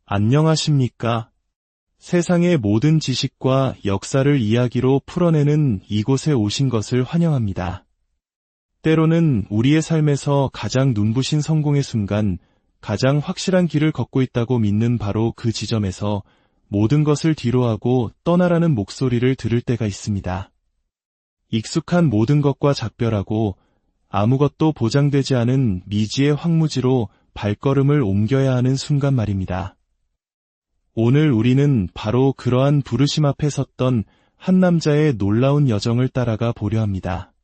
안녕하십니까? 세상의 모든 지식과 역사를 이야기로 풀어내는 이곳에 오신 것을 환영합니다. 때로는 우리의 삶에서 가장 눈부신 성공의 순간, 가장 확실한 길을 걷고 있다고 믿는 바로 그 지점에서 모든 것을 뒤로하고 떠나라는 목소리를 들을 때가 있습니다. 익숙한 모든 것과 작별하고 아무것도 보장되지 않은 미지의 황무지로 발걸음을 옮겨야 하는 순간 말입니다. 오늘 우리는 바로 그러한 부르심 앞에 섰던 한 남자의 놀라운 여정을 따라가 보려 합니다.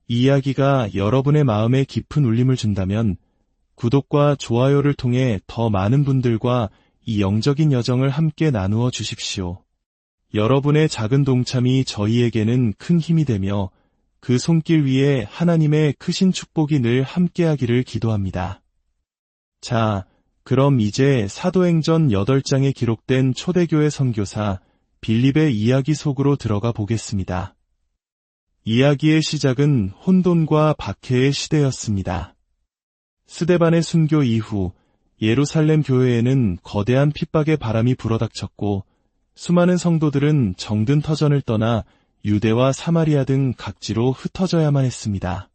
이 이야기가 여러분의 마음에 깊은 울림을 준다면 구독과 좋아요를 통해 더 많은 분들과 이 영적인 여정을 함께 나누어 주십시오. 여러분의 작은 동참이 저희에게는 큰 힘이 되며 그 손길 위에 하나님의 크신 축복이 늘 함께하기를 기도합니다. 자, 그럼 이제 사도행전 8장에 기록된 초대교회 선교사 빌립의 이야기 속으로 들어가 보겠습니다. 이야기의 시작은 혼돈과 박해의 시대였습니다. 스데반의 순교 이후 예루살렘 교회에는 거대한 핍박의 바람이 불어닥쳤고 수많은 성도들은 정든 터전을 떠나 유대와 사마리아 등 각지로 흩어져야만 했습니다.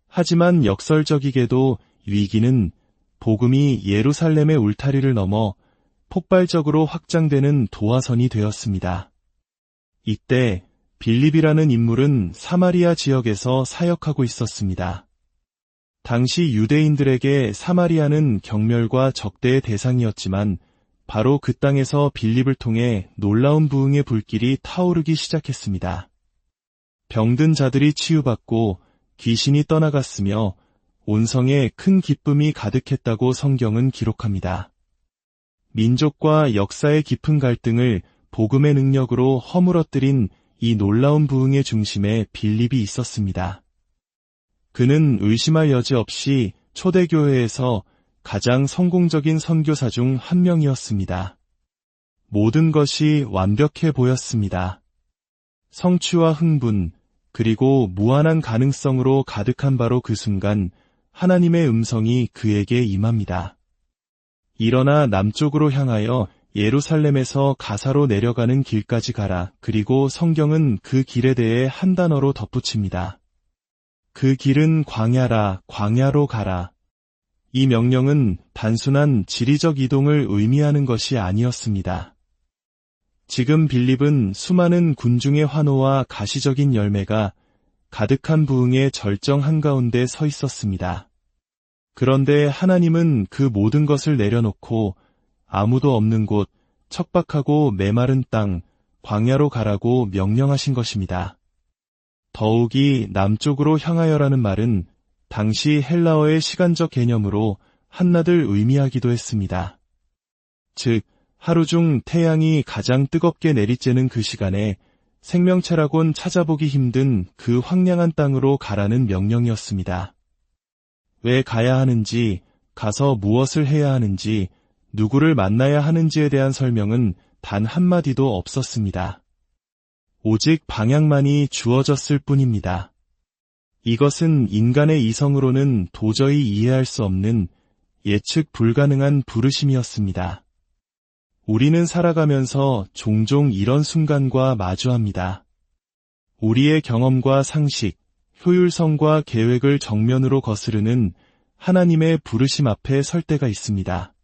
하지만 역설적이게도 위기는 복음이 예루살렘의 울타리를 넘어 폭발적으로 확장되는 도화선이 되었습니다. 이때 빌립이라는 인물은 사마리아 지역에서 사역하고 있었습니다. 당시 유대인들에게 사마리아는 경멸과 적대의 대상이었지만 바로 그 땅에서 빌립을 통해 놀라운 부흥의 불길이 타오르기 시작했습니다. 병든 자들이 치유받고 귀신이 떠나갔으며 온 성에 큰 기쁨이 가득했다고 성경은 기록합니다. 민족과 역사의 깊은 갈등을 복음의 능력으로 허물어뜨린 이 놀라운 부흥의 중심에 빌립이 있었습니다. 그는 의심할 여지 없이 초대교회에서 가장 성공적인 선교사 중 한 명이었습니다. 모든 것이 완벽해 보였습니다. 성취와 흥분, 그리고 무한한 가능성으로 가득한 바로 그 순간 하나님의 음성이 그에게 임합니다. 일어나 남쪽으로 향하여 예루살렘에서 가사로 내려가는 길까지 가라. 그리고 성경은 그 길에 대해 한 단어로 덧붙입니다. 그 길은 광야라, 광야로 가라. 이 명령은 단순한 지리적 이동을 의미하는 것이 아니었습니다. 지금 빌립은 수많은 군중의 환호와 가시적인 열매가 가득한 부흥의 절정 한가운데 서 있었습니다. 그런데 하나님은 그 모든 것을 내려놓고 아무도 없는 곳, 척박하고 메마른 땅, 광야로 가라고 명령하신 것입니다. 더욱이 남쪽으로 향하여라는 말은 당시 헬라어의 시간적 개념으로 한낮을 의미하기도 했습니다. 즉, 하루 중 태양이 가장 뜨겁게 내리쬐는 그 시간에 생명체라곤 찾아보기 힘든 그 황량한 땅으로 가라는 명령이었습니다. 왜 가야 하는지, 가서 무엇을 해야 하는지, 누구를 만나야 하는지에 대한 설명은 단 한마디도 없었습니다. 오직 방향만이 주어졌을 뿐입니다. 이것은 인간의 이성으로는 도저히 이해할 수 없는 예측 불가능한 부르심이었습니다. 우리는 살아가면서 종종 이런 순간과 마주합니다. 우리의 경험과 상식, 효율성과 계획을 정면으로 거스르는 하나님의 부르심 앞에 설 때가 있습니다.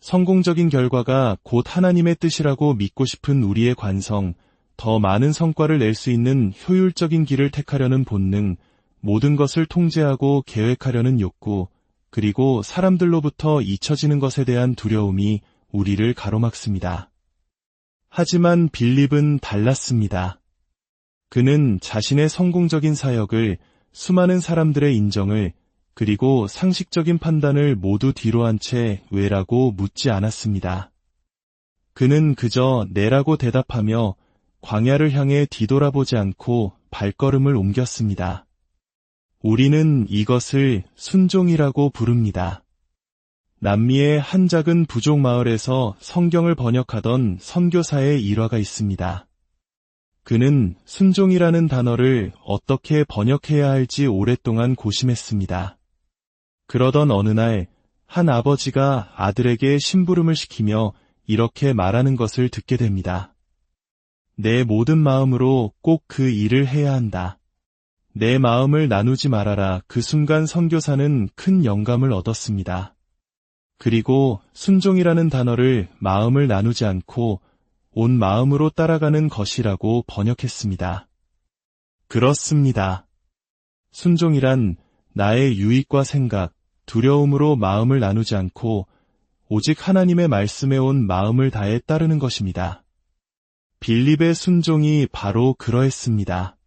성공적인 결과가 곧 하나님의 뜻이라고 믿고 싶은 우리의 관성, 더 많은 성과를 낼 수 있는 효율적인 길을 택하려는 본능, 모든 것을 통제하고 계획하려는 욕구, 그리고 사람들로부터 잊혀지는 것에 대한 두려움이 우리를 가로막습니다. 하지만 빌립은 달랐습니다. 그는 자신의 성공적인 사역을, 수많은 사람들의 인정을, 그리고 상식적인 판단을 모두 뒤로한 채 왜라고 묻지 않았습니다. 그는 그저 네라고 대답하며 광야를 향해 뒤돌아보지 않고 발걸음을 옮겼습니다. 우리는 이것을 순종이라고 부릅니다. 남미의 한 작은 부족 마을에서 성경을 번역하던 선교사의 일화가 있습니다. 그는 순종이라는 단어를 어떻게 번역해야 할지 오랫동안 고심했습니다. 그러던 어느 날 한 아버지가 아들에게 심부름을 시키며 이렇게 말하는 것을 듣게 됩니다. 내 모든 마음으로 꼭 그 일을 해야 한다. 내 마음을 나누지 말아라. 그 순간 선교사는 큰 영감을 얻었습니다. 그리고 순종이라는 단어를 마음을 나누지 않고 온 마음으로 따라가는 것이라고 번역했습니다. 그렇습니다. 순종이란 나의 유익과 생각, 두려움으로 마음을 나누지 않고 오직 하나님의 말씀에 온 마음을 다해 따르는 것입니다. 빌립의 순종이 바로 그러했습니다.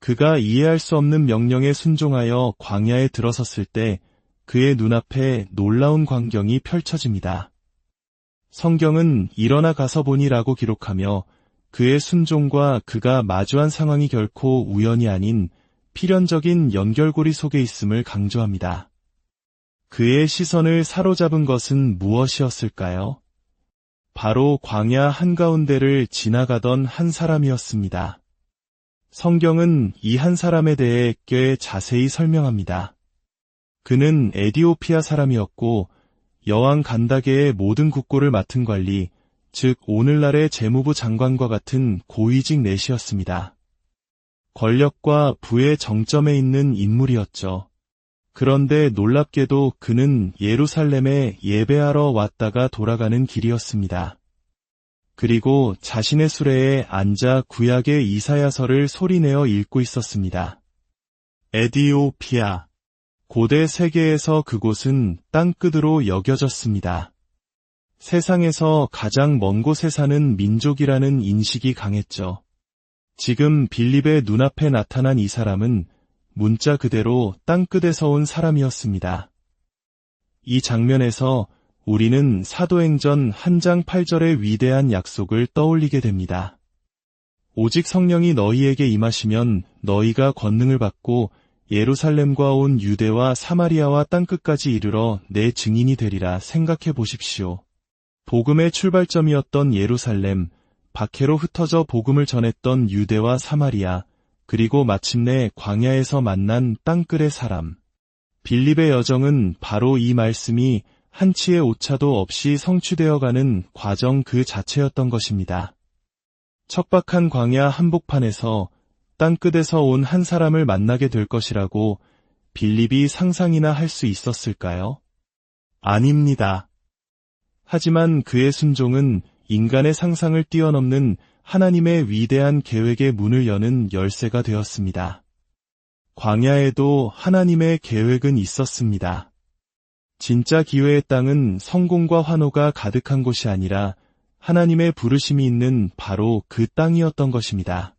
그가 이해할 수 없는 명령에 순종하여 광야에 들어섰을 때 그의 눈앞에 놀라운 광경이 펼쳐집니다. 성경은 일어나 가서 보니라고 기록하며 그의 순종과 그가 마주한 상황이 결코 우연이 아닌 필연적인 연결고리 속에 있음을 강조합니다. 그의 시선을 사로잡은 것은 무엇이었을까요? 바로 광야 한가운데를 지나가던 한 사람이었습니다. 성경은 이 한 사람에 대해 꽤 자세히 설명합니다. 그는 에디오피아 사람이었고 여왕 간다게의 모든 국고를 맡은 관리, 즉 오늘날의 재무부 장관과 같은 고위직 내시였습니다. 권력과 부의 정점에 있는 인물이었죠. 그런데 놀랍게도 그는 예루살렘에 예배하러 왔다가 돌아가는 길이었습니다. 그리고 자신의 수레에 앉아 구약의 이사야서를 소리내어 읽고 있었습니다. 에디오피아. 고대 세계에서 그곳은 땅끝으로 여겨졌습니다. 세상에서 가장 먼 곳에 사는 민족이라는 인식이 강했죠. 지금 빌립의 눈앞에 나타난 이 사람은 문자 그대로 땅끝에서 온 사람이었습니다. 이 장면에서 우리는 사도행전 1장 8절의 위대한 약속을 떠올리게 됩니다. 오직 성령이 너희에게 임하시면 너희가 권능을 받고 예루살렘과 온 유대와 사마리아와 땅끝까지 이르러 내 증인이 되리라. 생각해 보십시오. 복음의 출발점이었던 예루살렘, 박해로 흩어져 복음을 전했던 유대와 사마리아, 그리고 마침내 광야에서 만난 땅끝의 사람. 빌립의 여정은 바로 이 말씀이 한치의 오차도 없이 성취되어가는 과정 그 자체였던 것입니다. 척박한 광야 한복판에서 땅끝에서 온 한 사람을 만나게 될 것이라고 빌립이 상상이나 할 수 있었을까요? 아닙니다. 하지만 그의 순종은 인간의 상상을 뛰어넘는 하나님의 위대한 계획의 문을 여는 열쇠가 되었습니다. 광야에도 하나님의 계획은 있었습니다. 진짜 기회의 땅은 성공과 환호가 가득한 곳이 아니라 하나님의 부르심이 있는 바로 그 땅이었던 것입니다.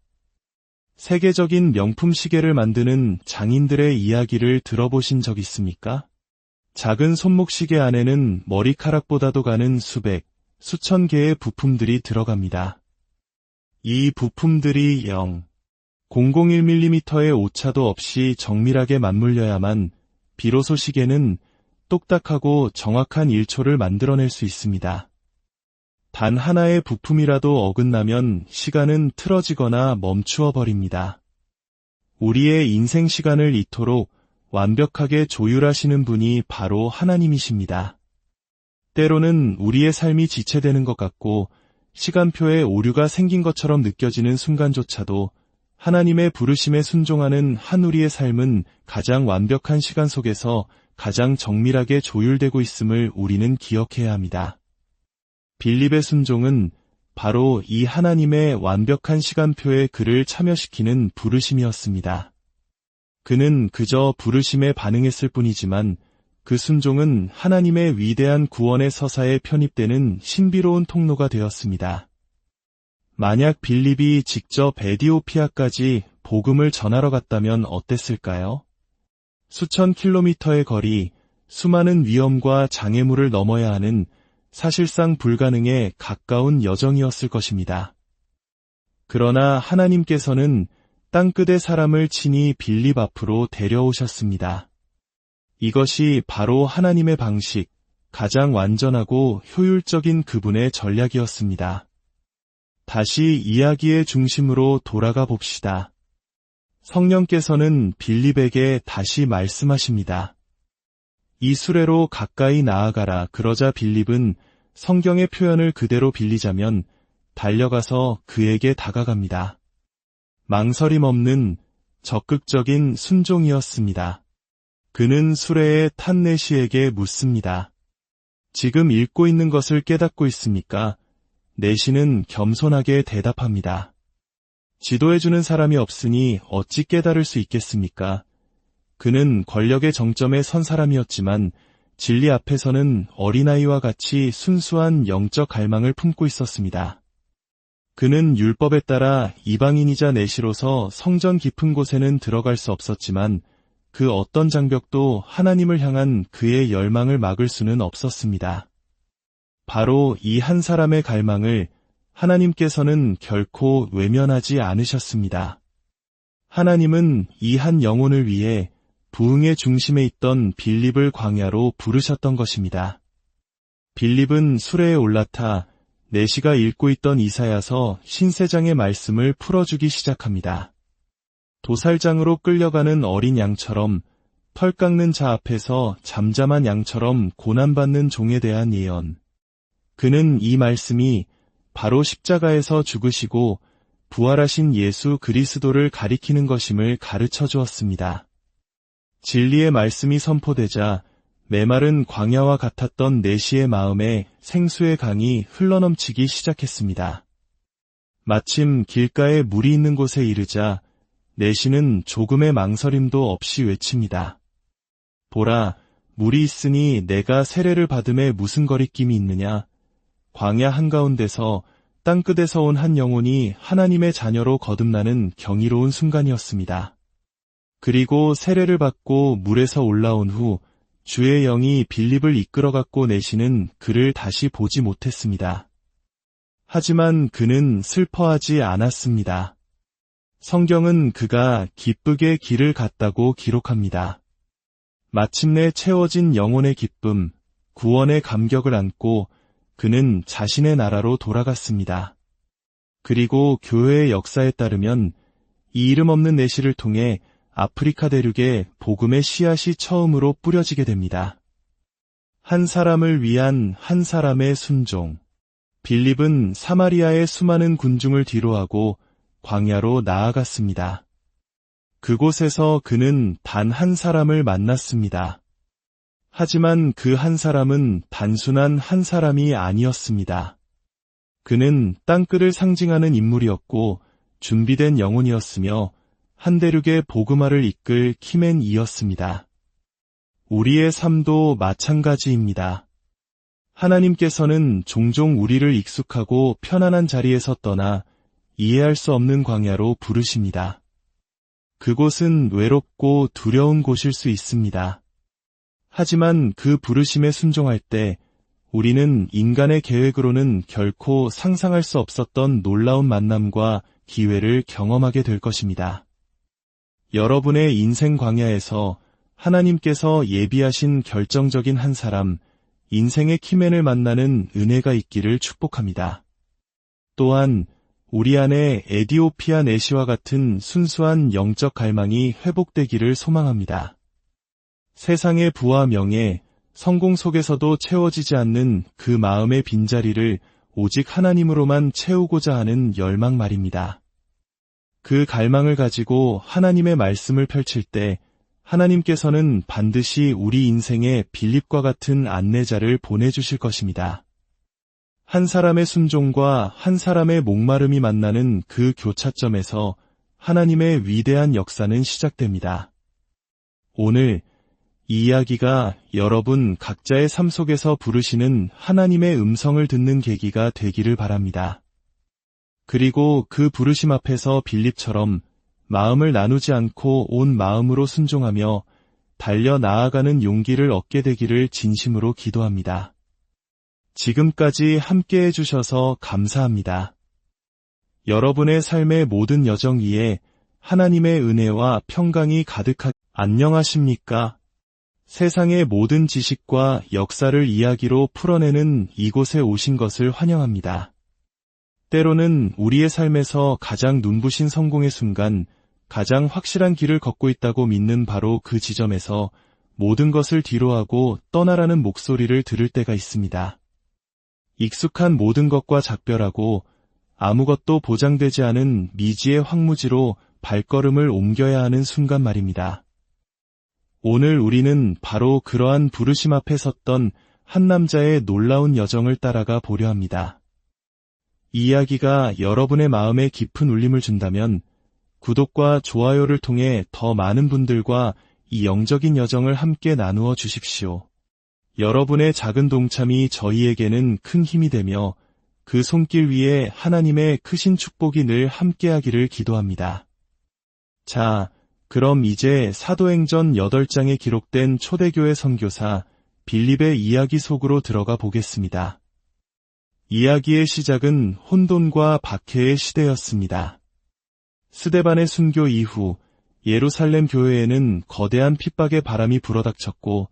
세계적인 명품 시계를 만드는 장인들의 이야기를 들어보신 적 있습니까? 작은 손목 시계 안에는 머리카락보다도 가는 수백, 수천 개의 부품들이 들어갑니다. 이 부품들이 0.001mm의 오차도 없이 정밀하게 맞물려야만 비로소 시계는 똑딱하고 정확한 일초를 만들어낼 수 있습니다. 단 하나의 부품이라도 어긋나면 시간은 틀어지거나 멈추어 버립니다. 우리의 인생 시간을 이토록 완벽하게 조율하시는 분이 바로 하나님이십니다. 때로는 우리의 삶이 지체되는 것 같고 시간표에 오류가 생긴 것처럼 느껴지는 순간조차도 하나님의 부르심에 순종하는 한 우리의 삶은 가장 완벽한 시간 속에서 가장 정밀하게 조율되고 있음을 우리는 기억해야 합니다. 빌립의 순종은 바로 이 하나님의 완벽한 시간표에 그를 참여시키는 부르심이었습니다. 그는 그저 부르심에 반응했을 뿐이지만 그 순종은 하나님의 위대한 구원의 서사에 편입되는 신비로운 통로가 되었습니다. 만약 빌립이 직접 에디오피아까지 복음을 전하러 갔다면 어땠을까요? 수천 킬로미터의 거리, 수많은 위험과 장애물을 넘어야 하는 사실상 불가능에 가까운 여정이었을 것입니다. 그러나 하나님께서는 땅끝의 사람을 친히 빌립 앞으로 데려오셨습니다. 이것이 바로 하나님의 방식, 가장 완전하고 효율적인 그분의 전략이었습니다. 다시 이야기의 중심으로 돌아가 봅시다. 성령께서는 빌립에게 다시 말씀하십니다. 이 수레로 가까이 나아가라. 그러자 빌립은 성경의 표현을 그대로 빌리자면 달려가서 그에게 다가갑니다. 망설임 없는 적극적인 순종이었습니다. 그는 수레에 탄 내시에게 묻습니다. 지금 읽고 있는 것을 깨닫고 있습니까? 내시는 겸손하게 대답합니다. 지도해주는 사람이 없으니 어찌 깨달을 수 있겠습니까? 그는 권력의 정점에 선 사람이었지만 진리 앞에서는 어린아이와 같이 순수한 영적 갈망을 품고 있었습니다. 그는 율법에 따라 이방인이자 내시로서 성전 깊은 곳에는 들어갈 수 없었지만 그 어떤 장벽도 하나님을 향한 그의 열망을 막을 수는 없었습니다. 바로 이 한 사람의 갈망을 하나님께서는 결코 외면하지 않으셨습니다. 하나님은 이 한 영혼을 위해 부흥의 중심에 있던 빌립을 광야로 부르셨던 것입니다. 빌립은 수레에 올라타 내시가 읽고 있던 이사야서 신세장의 말씀을 풀어주기 시작합니다. 도살장으로 끌려가는 어린 양처럼 털 깎는 자 앞에서 잠잠한 양처럼 고난받는 종에 대한 예언. 그는 이 말씀이 바로 십자가에서 죽으시고 부활하신 예수 그리스도를 가리키는 것임을 가르쳐 주었습니다. 진리의 말씀이 선포되자 메마른 광야와 같았던 내시의 마음에 생수의 강이 흘러넘치기 시작했습니다. 마침 길가에 물이 있는 곳에 이르자 내시는 조금의 망설임도 없이 외칩니다. 보라, 물이 있으니 내가 세례를 받음에 무슨 거리낌이 있느냐? 광야 한가운데서 땅끝에서 온 한 영혼이 하나님의 자녀로 거듭나는 경이로운 순간이었습니다. 그리고 세례를 받고 물에서 올라온 후 주의 영이 빌립을 이끌어갔고 내시는 그를 다시 보지 못했습니다. 하지만 그는 슬퍼하지 않았습니다. 성경은 그가 기쁘게 길을 갔다고 기록합니다. 마침내 채워진 영혼의 기쁨, 구원의 감격을 안고 그는 자신의 나라로 돌아갔습니다. 그리고 교회의 역사에 따르면 이 이름 없는 내시를 통해 아프리카 대륙에 복음의 씨앗이 처음으로 뿌려지게 됩니다. 한 사람을 위한 한 사람의 순종. 빌립은 사마리아의 수많은 군중을 뒤로하고 광야로 나아갔습니다. 그곳에서 그는 단 한 사람을 만났습니다. 하지만 그 한 사람은 단순한 한 사람이 아니었습니다. 그는 땅끝을 상징하는 인물이었고 준비된 영혼이었으며 한 대륙의 복음화를 이끌 키맨이었습니다. 우리의 삶도 마찬가지입니다. 하나님께서는 종종 우리를 익숙하고 편안한 자리에서 떠나 이해할 수 없는 광야로 부르십니다. 그곳은 외롭고 두려운 곳일 수 있습니다. 하지만 그 부르심에 순종할 때 우리는 인간의 계획으로는 결코 상상할 수 없었던 놀라운 만남과 기회를 경험하게 될 것입니다. 여러분의 인생 광야에서 하나님께서 예비하신 결정적인 한 사람, 인생의 키맨을 만나는 은혜가 있기를 축복합니다. 또한 우리 안에 에디오피아 내시와 같은 순수한 영적 갈망이 회복되기를 소망합니다. 세상의 부와 명예, 성공 속에서도 채워지지 않는 그 마음의 빈자리를 오직 하나님으로만 채우고자 하는 열망 말입니다. 그 갈망을 가지고 하나님의 말씀을 펼칠 때 하나님께서는 반드시 우리 인생에 빌립과 같은 안내자를 보내주실 것입니다. 한 사람의 순종과 한 사람의 목마름이 만나는 그 교차점에서 하나님의 위대한 역사는 시작됩니다. 오늘 이 이야기가 여러분 각자의 삶 속에서 부르시는 하나님의 음성을 듣는 계기가 되기를 바랍니다. 그리고 그 부르심 앞에서 빌립처럼 마음을 나누지 않고 온 마음으로 순종하며 달려 나아가는 용기를 얻게 되기를 진심으로 기도합니다. 지금까지 함께 해주셔서 감사합니다. 여러분의 삶의 모든 여정 위에 하나님의 은혜와 평강이 가득하게 안녕하십니까? 세상의 모든 지식과 역사를 이야기로 풀어내는 이곳에 오신 것을 환영합니다. 때로는 우리의 삶에서 가장 눈부신 성공의 순간, 가장 확실한 길을 걷고 있다고 믿는 바로 그 지점에서 모든 것을 뒤로하고 떠나라는 목소리를 들을 때가 있습니다. 익숙한 모든 것과 작별하고 아무것도 보장되지 않은 미지의 황무지로 발걸음을 옮겨야 하는 순간 말입니다. 오늘 우리는 바로 그러한 부르심 앞에 섰던 한 남자의 놀라운 여정을 따라가 보려 합니다. 이 이야기가 여러분의 마음에 깊은 울림을 준다면 구독과 좋아요를 통해 더 많은 분들과 이 영적인 여정을 함께 나누어 주십시오. 여러분의 작은 동참이 저희에게는 큰 힘이 되며 그 손길 위에 하나님의 크신 축복이 늘 함께하기를 기도합니다. 자, 그럼 이제 사도행전 8장에 기록된 초대교회 선교사 빌립의 이야기 속으로 들어가 보겠습니다. 이야기의 시작은 혼돈과 박해의 시대였습니다. 스데반의 순교 이후 예루살렘 교회에는 거대한 핍박의 바람이 불어닥쳤고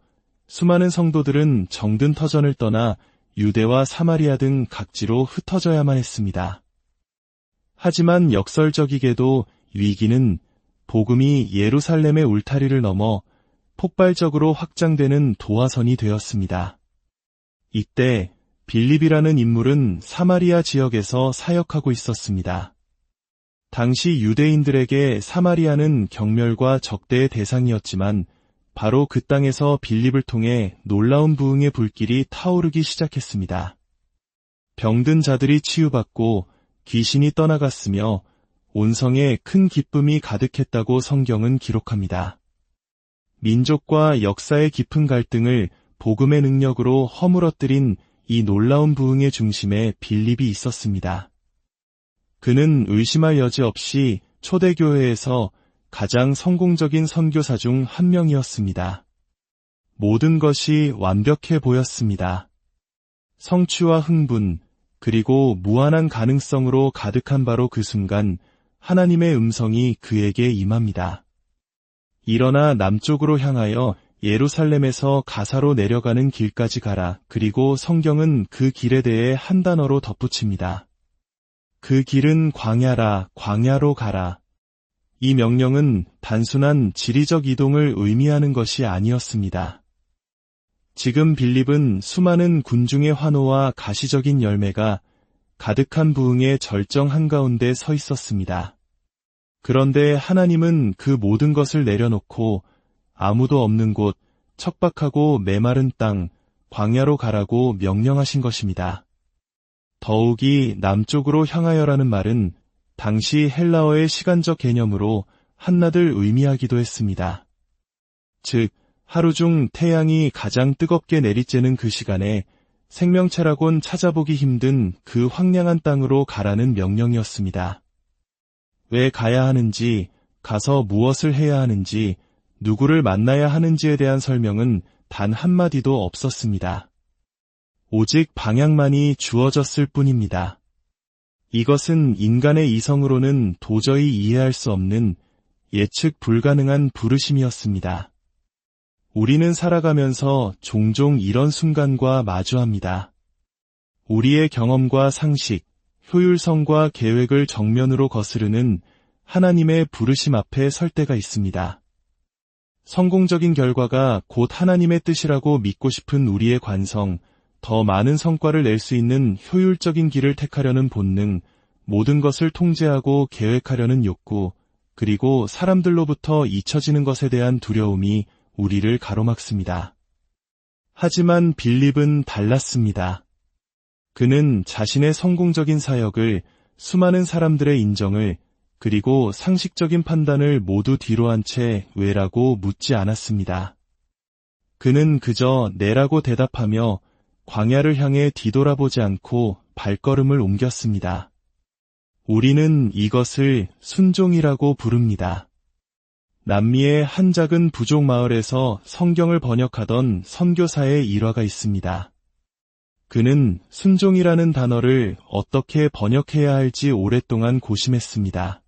수많은 성도들은 정든 터전을 떠나 유대와 사마리아 등 각지로 흩어져야만 했습니다. 하지만 역설적이게도 위기는 복음이 예루살렘의 울타리를 넘어 폭발적으로 확장되는 도화선이 되었습니다. 이때 빌립이라는 인물은 사마리아 지역에서 사역하고 있었습니다. 당시 유대인들에게 사마리아는 경멸과 적대의 대상이었지만 바로 그 땅에서 빌립을 통해 놀라운 부흥의 불길이 타오르기 시작했습니다. 병든 자들이 치유받고 귀신이 떠나갔으며 온 성에 큰 기쁨이 가득했다고 성경은 기록합니다. 민족과 역사의 깊은 갈등을 복음의 능력으로 허물어뜨린 이 놀라운 부흥의 중심에 빌립이 있었습니다. 그는 의심할 여지 없이 초대교회에서 가장 성공적인 선교사 중 한 명이었습니다. 모든 것이 완벽해 보였습니다. 성취와 흥분, 그리고 무한한 가능성으로 가득한 바로 그 순간 하나님의 음성이 그에게 임합니다. 일어나 남쪽으로 향하여 예루살렘에서 가사로 내려가는 길까지 가라. 그리고 성경은 그 길에 대해 한 단어로 덧붙입니다. 그 길은 광야라, 광야로 가라. 이 명령은 단순한 지리적 이동을 의미하는 것이 아니었습니다. 지금 빌립은 수많은 군중의 환호와 가시적인 열매가 가득한 부흥의 절정 한가운데 서 있었습니다. 그런데 하나님은 그 모든 것을 내려놓고 아무도 없는 곳, 척박하고 메마른 땅, 광야로 가라고 명령하신 것입니다. 더욱이 남쪽으로 향하여라는 말은 당시 헬라어의 시간적 개념으로 한낮을 의미하기도 했습니다. 즉, 하루 중 태양이 가장 뜨겁게 내리쬐는 그 시간에 생명체라곤 찾아보기 힘든 그 황량한 땅으로 가라는 명령이었습니다. 왜 가야 하는지, 가서 무엇을 해야 하는지, 누구를 만나야 하는지에 대한 설명은 단 한마디도 없었습니다. 오직 방향만이 주어졌을 뿐입니다. 이것은 인간의 이성으로는 도저히 이해할 수 없는 예측 불가능한 부르심이었습니다. 우리는 살아가면서 종종 이런 순간과 마주합니다. 우리의 경험과 상식, 효율성과 계획을 정면으로 거스르는 하나님의 부르심 앞에 설 때가 있습니다. 성공적인 결과가 곧 하나님의 뜻이라고 믿고 싶은 우리의 관성, 더 많은 성과를 낼 수 있는 효율적인 길을 택하려는 본능, 모든 것을 통제하고 계획하려는 욕구, 그리고 사람들로부터 잊혀지는 것에 대한 두려움이 우리를 가로막습니다. 하지만 빌립은 달랐습니다. 그는 자신의 성공적인 사역을, 수많은 사람들의 인정을, 그리고 상식적인 판단을 모두 뒤로한 채 왜라고 묻지 않았습니다. 그는 그저 네라고 대답하며 광야를 향해 뒤돌아보지 않고 발걸음을 옮겼습니다. 우리는 이것을 순종이라고 부릅니다. 남미의 한 작은 부족 마을에서 성경을 번역하던 선교사의 일화가 있습니다. 그는 순종이라는 단어를 어떻게 번역해야 할지 오랫동안 고심했습니다.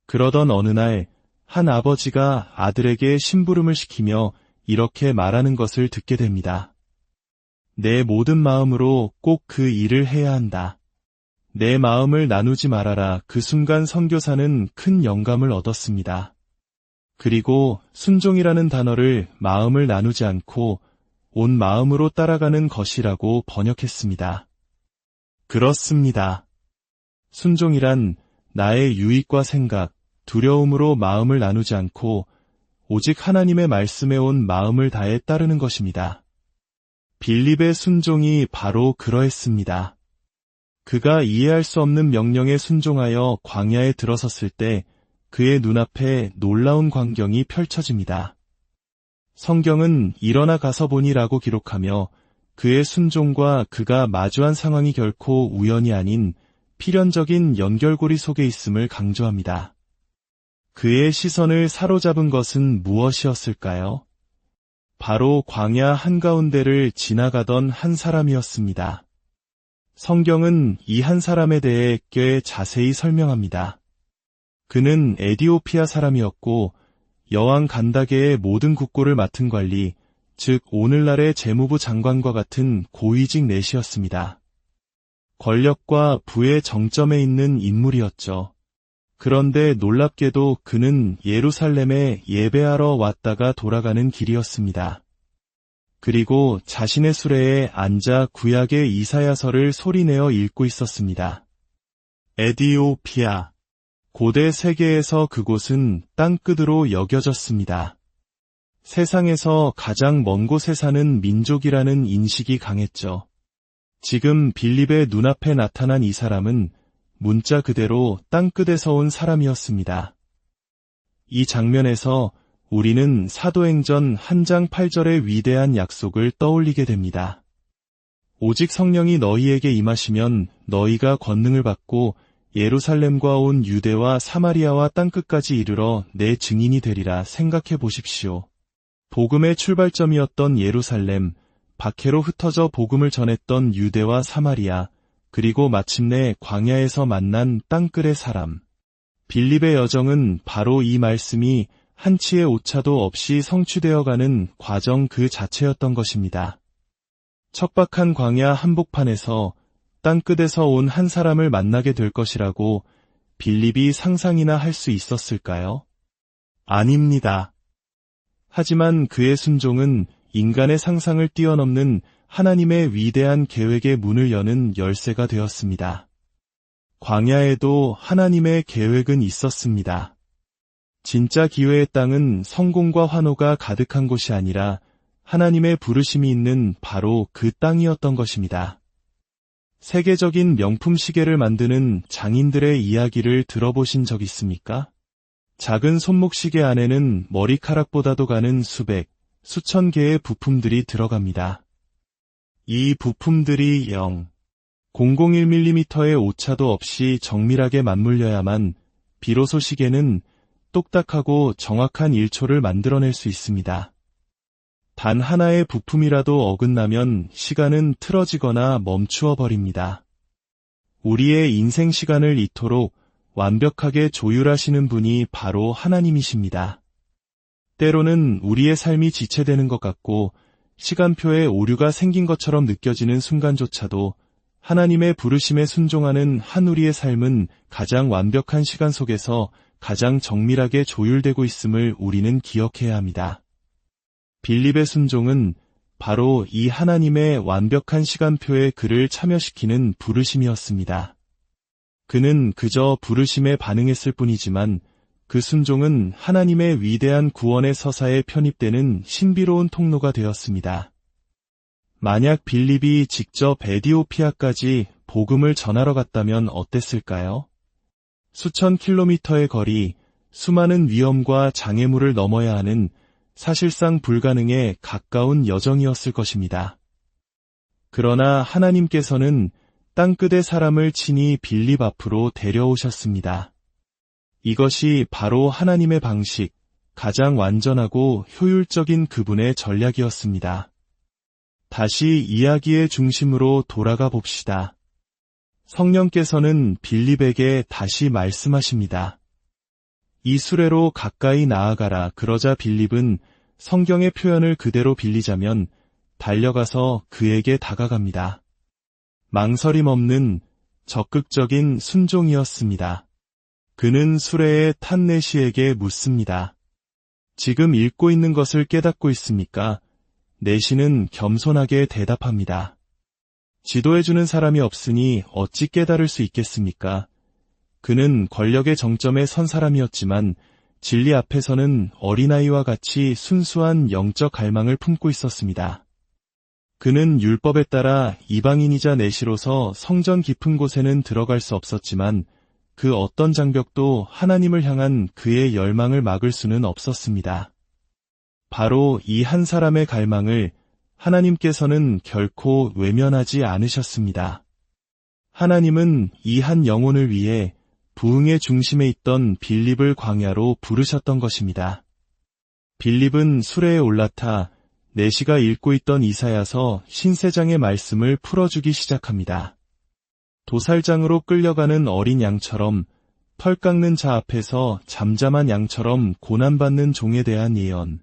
그러던 어느 날, 한 아버지가 아들에게 심부름을 시키며 이렇게 말하는 것을 듣게 됩니다. 내 모든 마음으로 꼭 그 일을 해야 한다. 내 마음을 나누지 말아라. 그 순간 선교사는 큰 영감을 얻었습니다. 그리고 순종이라는 단어를 마음을 나누지 않고 온 마음으로 따라가는 것이라고 번역했습니다. 그렇습니다. 순종이란 나의 유익과 생각, 두려움으로 마음을 나누지 않고 오직 하나님의 말씀에 온 마음을 다해 따르는 것입니다. 빌립의 순종이 바로 그러했습니다. 그가 이해할 수 없는 명령에 순종하여 광야에 들어섰을 때 그의 눈앞에 놀라운 광경이 펼쳐집니다. 성경은 일어나 가서 보니라고 기록하며 그의 순종과 그가 마주한 상황이 결코 우연이 아닌 필연적인 연결고리 속에 있음을 강조합니다. 그의 시선을 사로잡은 것은 무엇이었을까요? 바로 광야 한가운데를 지나가던 한 사람이었습니다. 성경은 이 한 사람에 대해 꽤 자세히 설명합니다. 그는 에디오피아 사람이었고 여왕 간다게의 모든 국고를 맡은 관리, 즉 오늘날의 재무부 장관과 같은 고위직 내시였습니다. 권력과 부의 정점에 있는 인물이었죠. 그런데 놀랍게도 그는 예루살렘에 예배하러 왔다가 돌아가는 길이었습니다. 그리고 자신의 수레에 앉아 구약의 이사야서를 소리내어 읽고 있었습니다. 에디오피아. 고대 세계에서 그곳은 땅끝으로 여겨졌습니다. 세상에서 가장 먼 곳에 사는 민족이라는 인식이 강했죠. 지금 빌립의 눈앞에 나타난 이 사람은 문자 그대로 땅끝에서 온 사람이었습니다. 이 장면에서 우리는 사도행전 1장 8절의 위대한 약속을 떠올리게 됩니다. 오직 성령이 너희에게 임하시면 너희가 권능을 받고 예루살렘과 온 유대와 사마리아와 땅끝까지 이르러 내 증인이 되리라. 생각해 보십시오. 복음의 출발점이었던 예루살렘, 박해로 흩어져 복음을 전했던 유대와 사마리아, 그리고 마침내 광야에서 만난 땅끝의 사람. 빌립의 여정은 바로 이 말씀이 한치의 오차도 없이 성취되어가는 과정 그 자체였던 것입니다. 척박한 광야 한복판에서 땅끝에서 온 한 사람을 만나게 될 것이라고 빌립이 상상이나 할 수 있었을까요? 아닙니다. 하지만 그의 순종은 인간의 상상을 뛰어넘는 하나님의 위대한 계획의 문을 여는 열쇠가 되었습니다. 광야에도 하나님의 계획은 있었습니다. 진짜 기회의 땅은 성공과 환호가 가득한 곳이 아니라 하나님의 부르심이 있는 바로 그 땅이었던 것입니다. 세계적인 명품 시계를 만드는 장인들의 이야기를 들어보신 적 있습니까? 작은 손목 시계 안에는 머리카락보다도 가는 수백, 수천 개의 부품들이 들어갑니다. 이 부품들이 0.001mm의 오차도 없이 정밀하게 맞물려야만 비로소 시계는 똑딱하고 정확한 일초를 만들어낼 수 있습니다. 단 하나의 부품이라도 어긋나면 시간은 틀어지거나 멈추어 버립니다. 우리의 인생 시간을 이토록 완벽하게 조율하시는 분이 바로 하나님이십니다. 때로는 우리의 삶이 지체되는 것 같고 시간표에 오류가 생긴 것처럼 느껴지는 순간조차도 하나님의 부르심에 순종하는 한 우리의 삶은 가장 완벽한 시간 속에서 가장 정밀하게 조율되고 있음을 우리는 기억해야 합니다. 빌립의 순종은 바로 이 하나님의 완벽한 시간표에 그를 참여시키는 부르심이었습니다. 그는 그저 부르심에 반응했을 뿐이지만 그 순종은 하나님의 위대한 구원의 서사에 편입되는 신비로운 통로가 되었습니다. 만약 빌립이 직접 에디오피아까지 복음을 전하러 갔다면 어땠을까요? 수천 킬로미터의 거리, 수많은 위험과 장애물을 넘어야 하는 사실상 불가능에 가까운 여정이었을 것입니다. 그러나 하나님께서는 땅끝의 사람을 친히 빌립 앞으로 데려오셨습니다. 이것이 바로 하나님의 방식, 가장 완전하고 효율적인 그분의 전략이었습니다. 다시 이야기의 중심으로 돌아가 봅시다. 성령께서는 빌립에게 다시 말씀하십니다. 이 수레로 가까이 나아가라. 그러자 빌립은 성경의 표현을 그대로 빌리자면 달려가서 그에게 다가갑니다. 망설임 없는 적극적인 순종이었습니다. 그는 수레의 탄내시에게 묻습니다. 지금 읽고 있는 것을 깨닫고 있습니까? 내시는 겸손하게 대답합니다. 지도해주는 사람이 없으니 어찌 깨달을 수 있겠습니까? 그는 권력의 정점에 선 사람이었지만 진리 앞에서는 어린아이와 같이 순수한 영적 갈망을 품고 있었습니다. 그는 율법에 따라 이방인이자 내시로서 성전 깊은 곳에는 들어갈 수 없었지만 그 어떤 장벽도 하나님을 향한 그의 열망을 막을 수는 없었습니다. 바로 이 한 사람의 갈망을 하나님께서는 결코 외면하지 않으셨습니다. 하나님은 이 한 영혼을 위해 부흥의 중심에 있던 빌립을 광야로 부르셨던 것입니다. 빌립은 수레에 올라타 내시가 읽고 있던 이사야서 신세장의 말씀을 풀어주기 시작합니다. 도살장으로 끌려가는 어린 양처럼 털 깎는 자 앞에서 잠잠한 양처럼 고난받는 종에 대한 예언.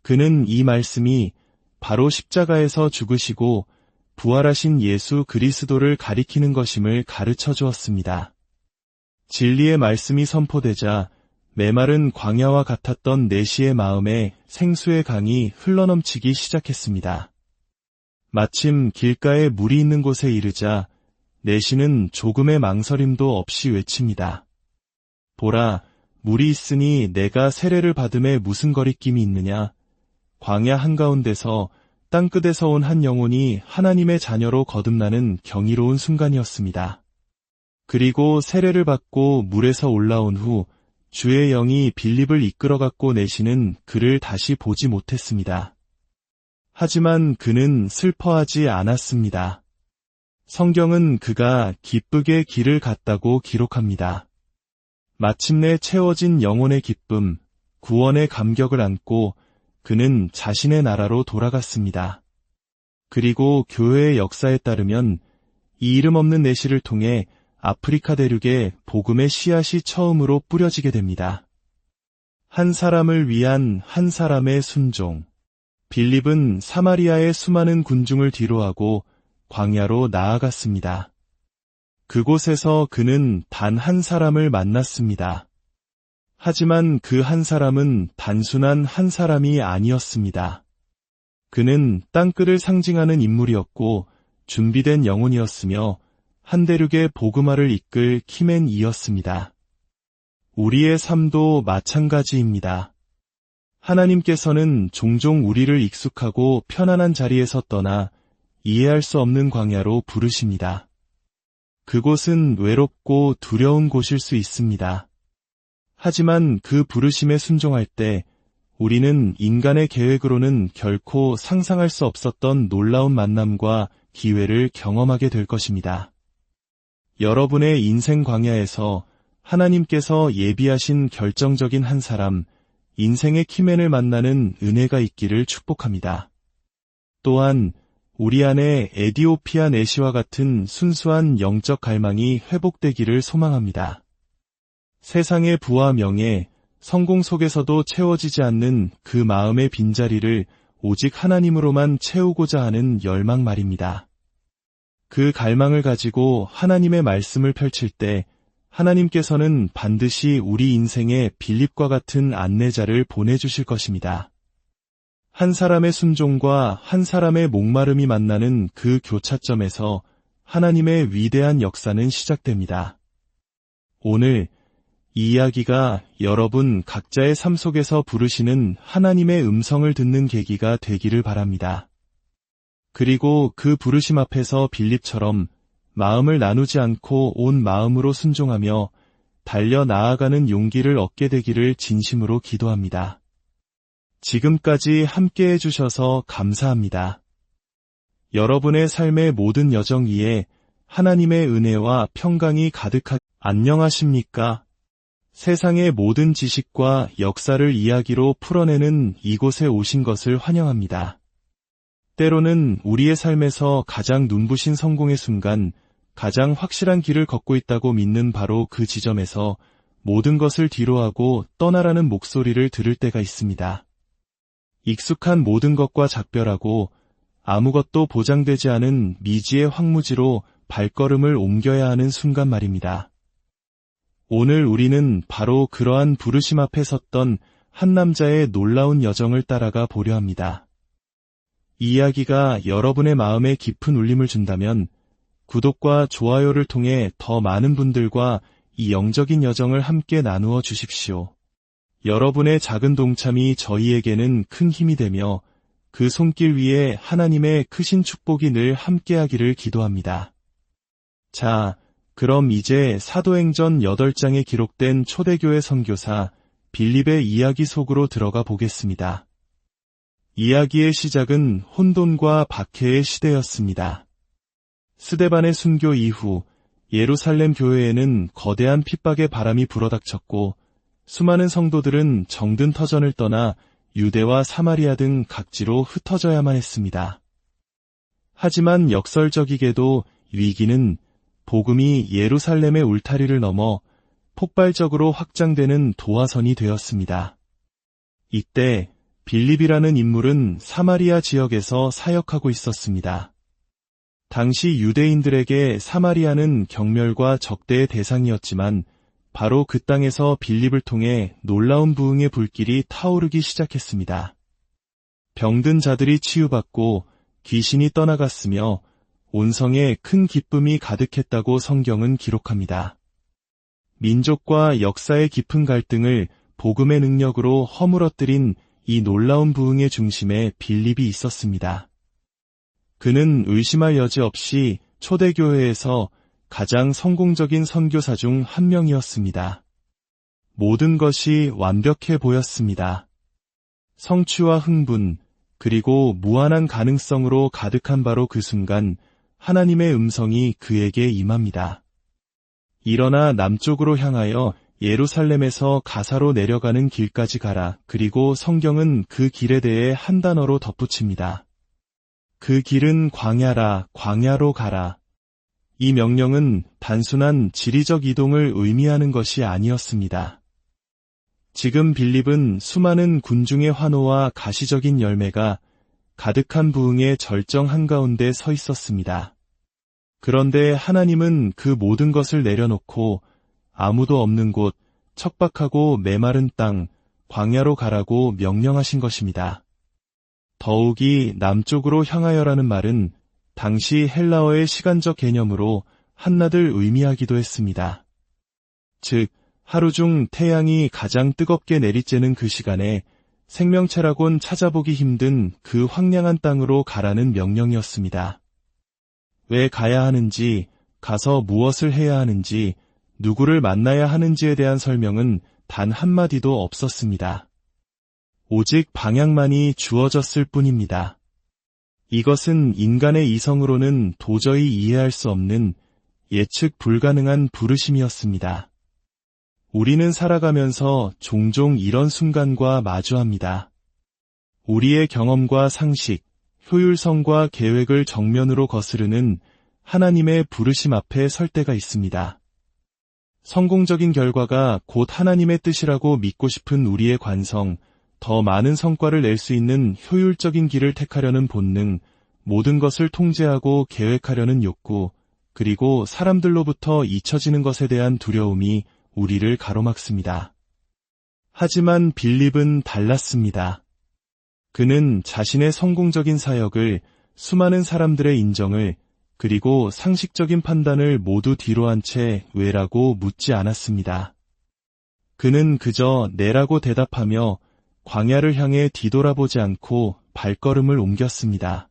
그는 이 말씀이 바로 십자가에서 죽으시고 부활하신 예수 그리스도를 가리키는 것임을 가르쳐 주었습니다. 진리의 말씀이 선포되자 메마른 광야와 같았던 내시의 마음에 생수의 강이 흘러넘치기 시작했습니다. 마침 길가에 물이 있는 곳에 이르자 내시는 조금의 망설임도 없이 외칩니다. 보라, 물이 있으니 내가 세례를 받음에 무슨 거리낌이 있느냐? 광야 한가운데서 땅끝에서 온 한 영혼이 하나님의 자녀로 거듭나는 경이로운 순간이었습니다. 그리고 세례를 받고 물에서 올라온 후 주의 영이 빌립을 이끌어갖고 내시는 그를 다시 보지 못했습니다. 하지만 그는 슬퍼하지 않았습니다. 성경은 그가 기쁘게 길을 갔다고 기록합니다. 마침내 채워진 영혼의 기쁨, 구원의 감격을 안고 그는 자신의 나라로 돌아갔습니다. 그리고 교회의 역사에 따르면 이 이름 없는 내시를 통해 아프리카 대륙에 복음의 씨앗이 처음으로 뿌려지게 됩니다. 한 사람을 위한 한 사람의 순종. 빌립은 사마리아의 수많은 군중을 뒤로하고 광야로 나아갔습니다. 그곳에서 그는 단 한 사람을 만났습니다. 하지만 그 한 사람은 단순한 한 사람이 아니었습니다. 그는 땅끝을 상징하는 인물이었고 준비된 영혼이었으며 한 대륙의 복음화를 이끌 키맨이었습니다. 우리의 삶도 마찬가지입니다. 하나님께서는 종종 우리를 익숙하고 편안한 자리에서 떠나 이해할 수 없는 광야로 부르십니다. 그곳은 외롭고 두려운 곳일 수 있습니다. 하지만 그 부르심에 순종할 때 우리는 인간의 계획으로는 결코 상상할 수 없었던 놀라운 만남과 기회를 경험하게 될 것입니다. 여러분의 인생 광야에서 하나님께서 예비하신 결정적인 한 사람, 인생의 키맨을 만나는 은혜가 있기를 축복합니다. 또한 우리 안에 에디오피아 내시와 같은 순수한 영적 갈망이 회복되기를 소망합니다. 세상의 부와 명예, 성공 속에서도 채워지지 않는 그 마음의 빈자리를 오직 하나님으로만 채우고자 하는 열망 말입니다. 그 갈망을 가지고 하나님의 말씀을 펼칠 때 하나님께서는 반드시 우리 인생에 빌립과 같은 안내자를 보내주실 것입니다. 한 사람의 순종과 한 사람의 목마름이 만나는 그 교차점에서 하나님의 위대한 역사는 시작됩니다. 오늘 이 이야기가 여러분 각자의 삶 속에서 부르시는 하나님의 음성을 듣는 계기가 되기를 바랍니다. 그리고 그 부르심 앞에서 빌립처럼 마음을 나누지 않고 온 마음으로 순종하며 달려 나아가는 용기를 얻게 되기를 진심으로 기도합니다. 지금까지 함께 해주셔서 감사합니다. 여러분의 삶의 모든 여정 위에 하나님의 은혜와 평강이 가득하게 안녕하십니까? 세상의 모든 지식과 역사를 이야기로 풀어내는 이곳에 오신 것을 환영합니다. 때로는 우리의 삶에서 가장 눈부신 성공의 순간, 가장 확실한 길을 걷고 있다고 믿는 바로 그 지점에서 모든 것을 뒤로하고 떠나라는 목소리를 들을 때가 있습니다. 익숙한 모든 것과 작별하고 아무것도 보장되지 않은 미지의 황무지로 발걸음을 옮겨야 하는 순간 말입니다. 오늘 우리는 바로 그러한 부르심 앞에 섰던 한 남자의 놀라운 여정을 따라가 보려 합니다. 이 이야기가 여러분의 마음에 깊은 울림을 준다면 구독과 좋아요를 통해 더 많은 분들과 이 영적인 여정을 함께 나누어 주십시오. 여러분의 작은 동참이 저희에게는 큰 힘이 되며 그 손길 위에 하나님의 크신 축복이 늘 함께하기를 기도합니다. 자, 그럼 이제 사도행전 8장에 기록된 초대교회 선교사 빌립의 이야기 속으로 들어가 보겠습니다. 이야기의 시작은 혼돈과 박해의 시대였습니다. 스데반의 순교 이후 예루살렘 교회에는 거대한 핍박의 바람이 불어닥쳤고 수많은 성도들은 정든 터전을 떠나 유대와 사마리아 등 각지로 흩어져야만 했습니다. 하지만 역설적이게도 위기는 복음이 예루살렘의 울타리를 넘어 폭발적으로 확장되는 도화선이 되었습니다. 이때 빌립이라는 인물은 사마리아 지역에서 사역하고 있었습니다. 당시 유대인들에게 사마리아는 경멸과 적대의 대상이었지만 바로 그 땅에서 빌립을 통해 놀라운 부흥의 불길이 타오르기 시작했습니다. 병든 자들이 치유받고 귀신이 떠나갔으며 온 성에 큰 기쁨이 가득했다고 성경은 기록합니다. 민족과 역사의 깊은 갈등을 복음의 능력으로 허물어뜨린 이 놀라운 부흥의 중심에 빌립이 있었습니다. 그는 의심할 여지 없이 초대교회에서 가장 성공적인 선교사 중 한 명이었습니다. 모든 것이 완벽해 보였습니다. 성취와 흥분, 그리고 무한한 가능성으로 가득한 바로 그 순간 하나님의 음성이 그에게 임합니다. 일어나 남쪽으로 향하여 예루살렘에서 가사로 내려가는 길까지 가라. 그리고 성경은 그 길에 대해 한 단어로 덧붙입니다. 그 길은 광야라, 광야로 가라. 이 명령은 단순한 지리적 이동을 의미하는 것이 아니었습니다. 지금 빌립은 수많은 군중의 환호와 가시적인 열매가 가득한 부흥의 절정 한가운데 서 있었습니다. 그런데 하나님은 그 모든 것을 내려놓고 아무도 없는 곳, 척박하고 메마른 땅, 광야로 가라고 명령하신 것입니다. 더욱이 남쪽으로 향하여라는 말은 당시 헬라어의 시간적 개념으로 한낮을 의미하기도 했습니다. 즉, 하루 중 태양이 가장 뜨겁게 내리쬐는 그 시간에 생명체라곤 찾아보기 힘든 그 황량한 땅으로 가라는 명령이었습니다. 왜 가야 하는지, 가서 무엇을 해야 하는지, 누구를 만나야 하는지에 대한 설명은 단 한마디도 없었습니다. 오직 방향만이 주어졌을 뿐입니다. 이것은 인간의 이성으로는 도저히 이해할 수 없는 예측 불가능한 부르심이었습니다. 우리는 살아가면서 종종 이런 순간과 마주합니다. 우리의 경험과 상식, 효율성과 계획을 정면으로 거스르는 하나님의 부르심 앞에 설 때가 있습니다. 성공적인 결과가 곧 하나님의 뜻이라고 믿고 싶은 우리의 관성, 더 많은 성과를 낼 수 있는 효율적인 길을 택하려는 본능, 모든 것을 통제하고 계획하려는 욕구, 그리고 사람들로부터 잊혀지는 것에 대한 두려움이 우리를 가로막습니다. 하지만 빌립은 달랐습니다. 그는 자신의 성공적인 사역을 수많은 사람들의 인정을 그리고 상식적인 판단을 모두 뒤로 한 채 왜라고 묻지 않았습니다. 그는 그저 네라고 대답하며 광야를 향해 뒤돌아보지 않고 발걸음을 옮겼습니다.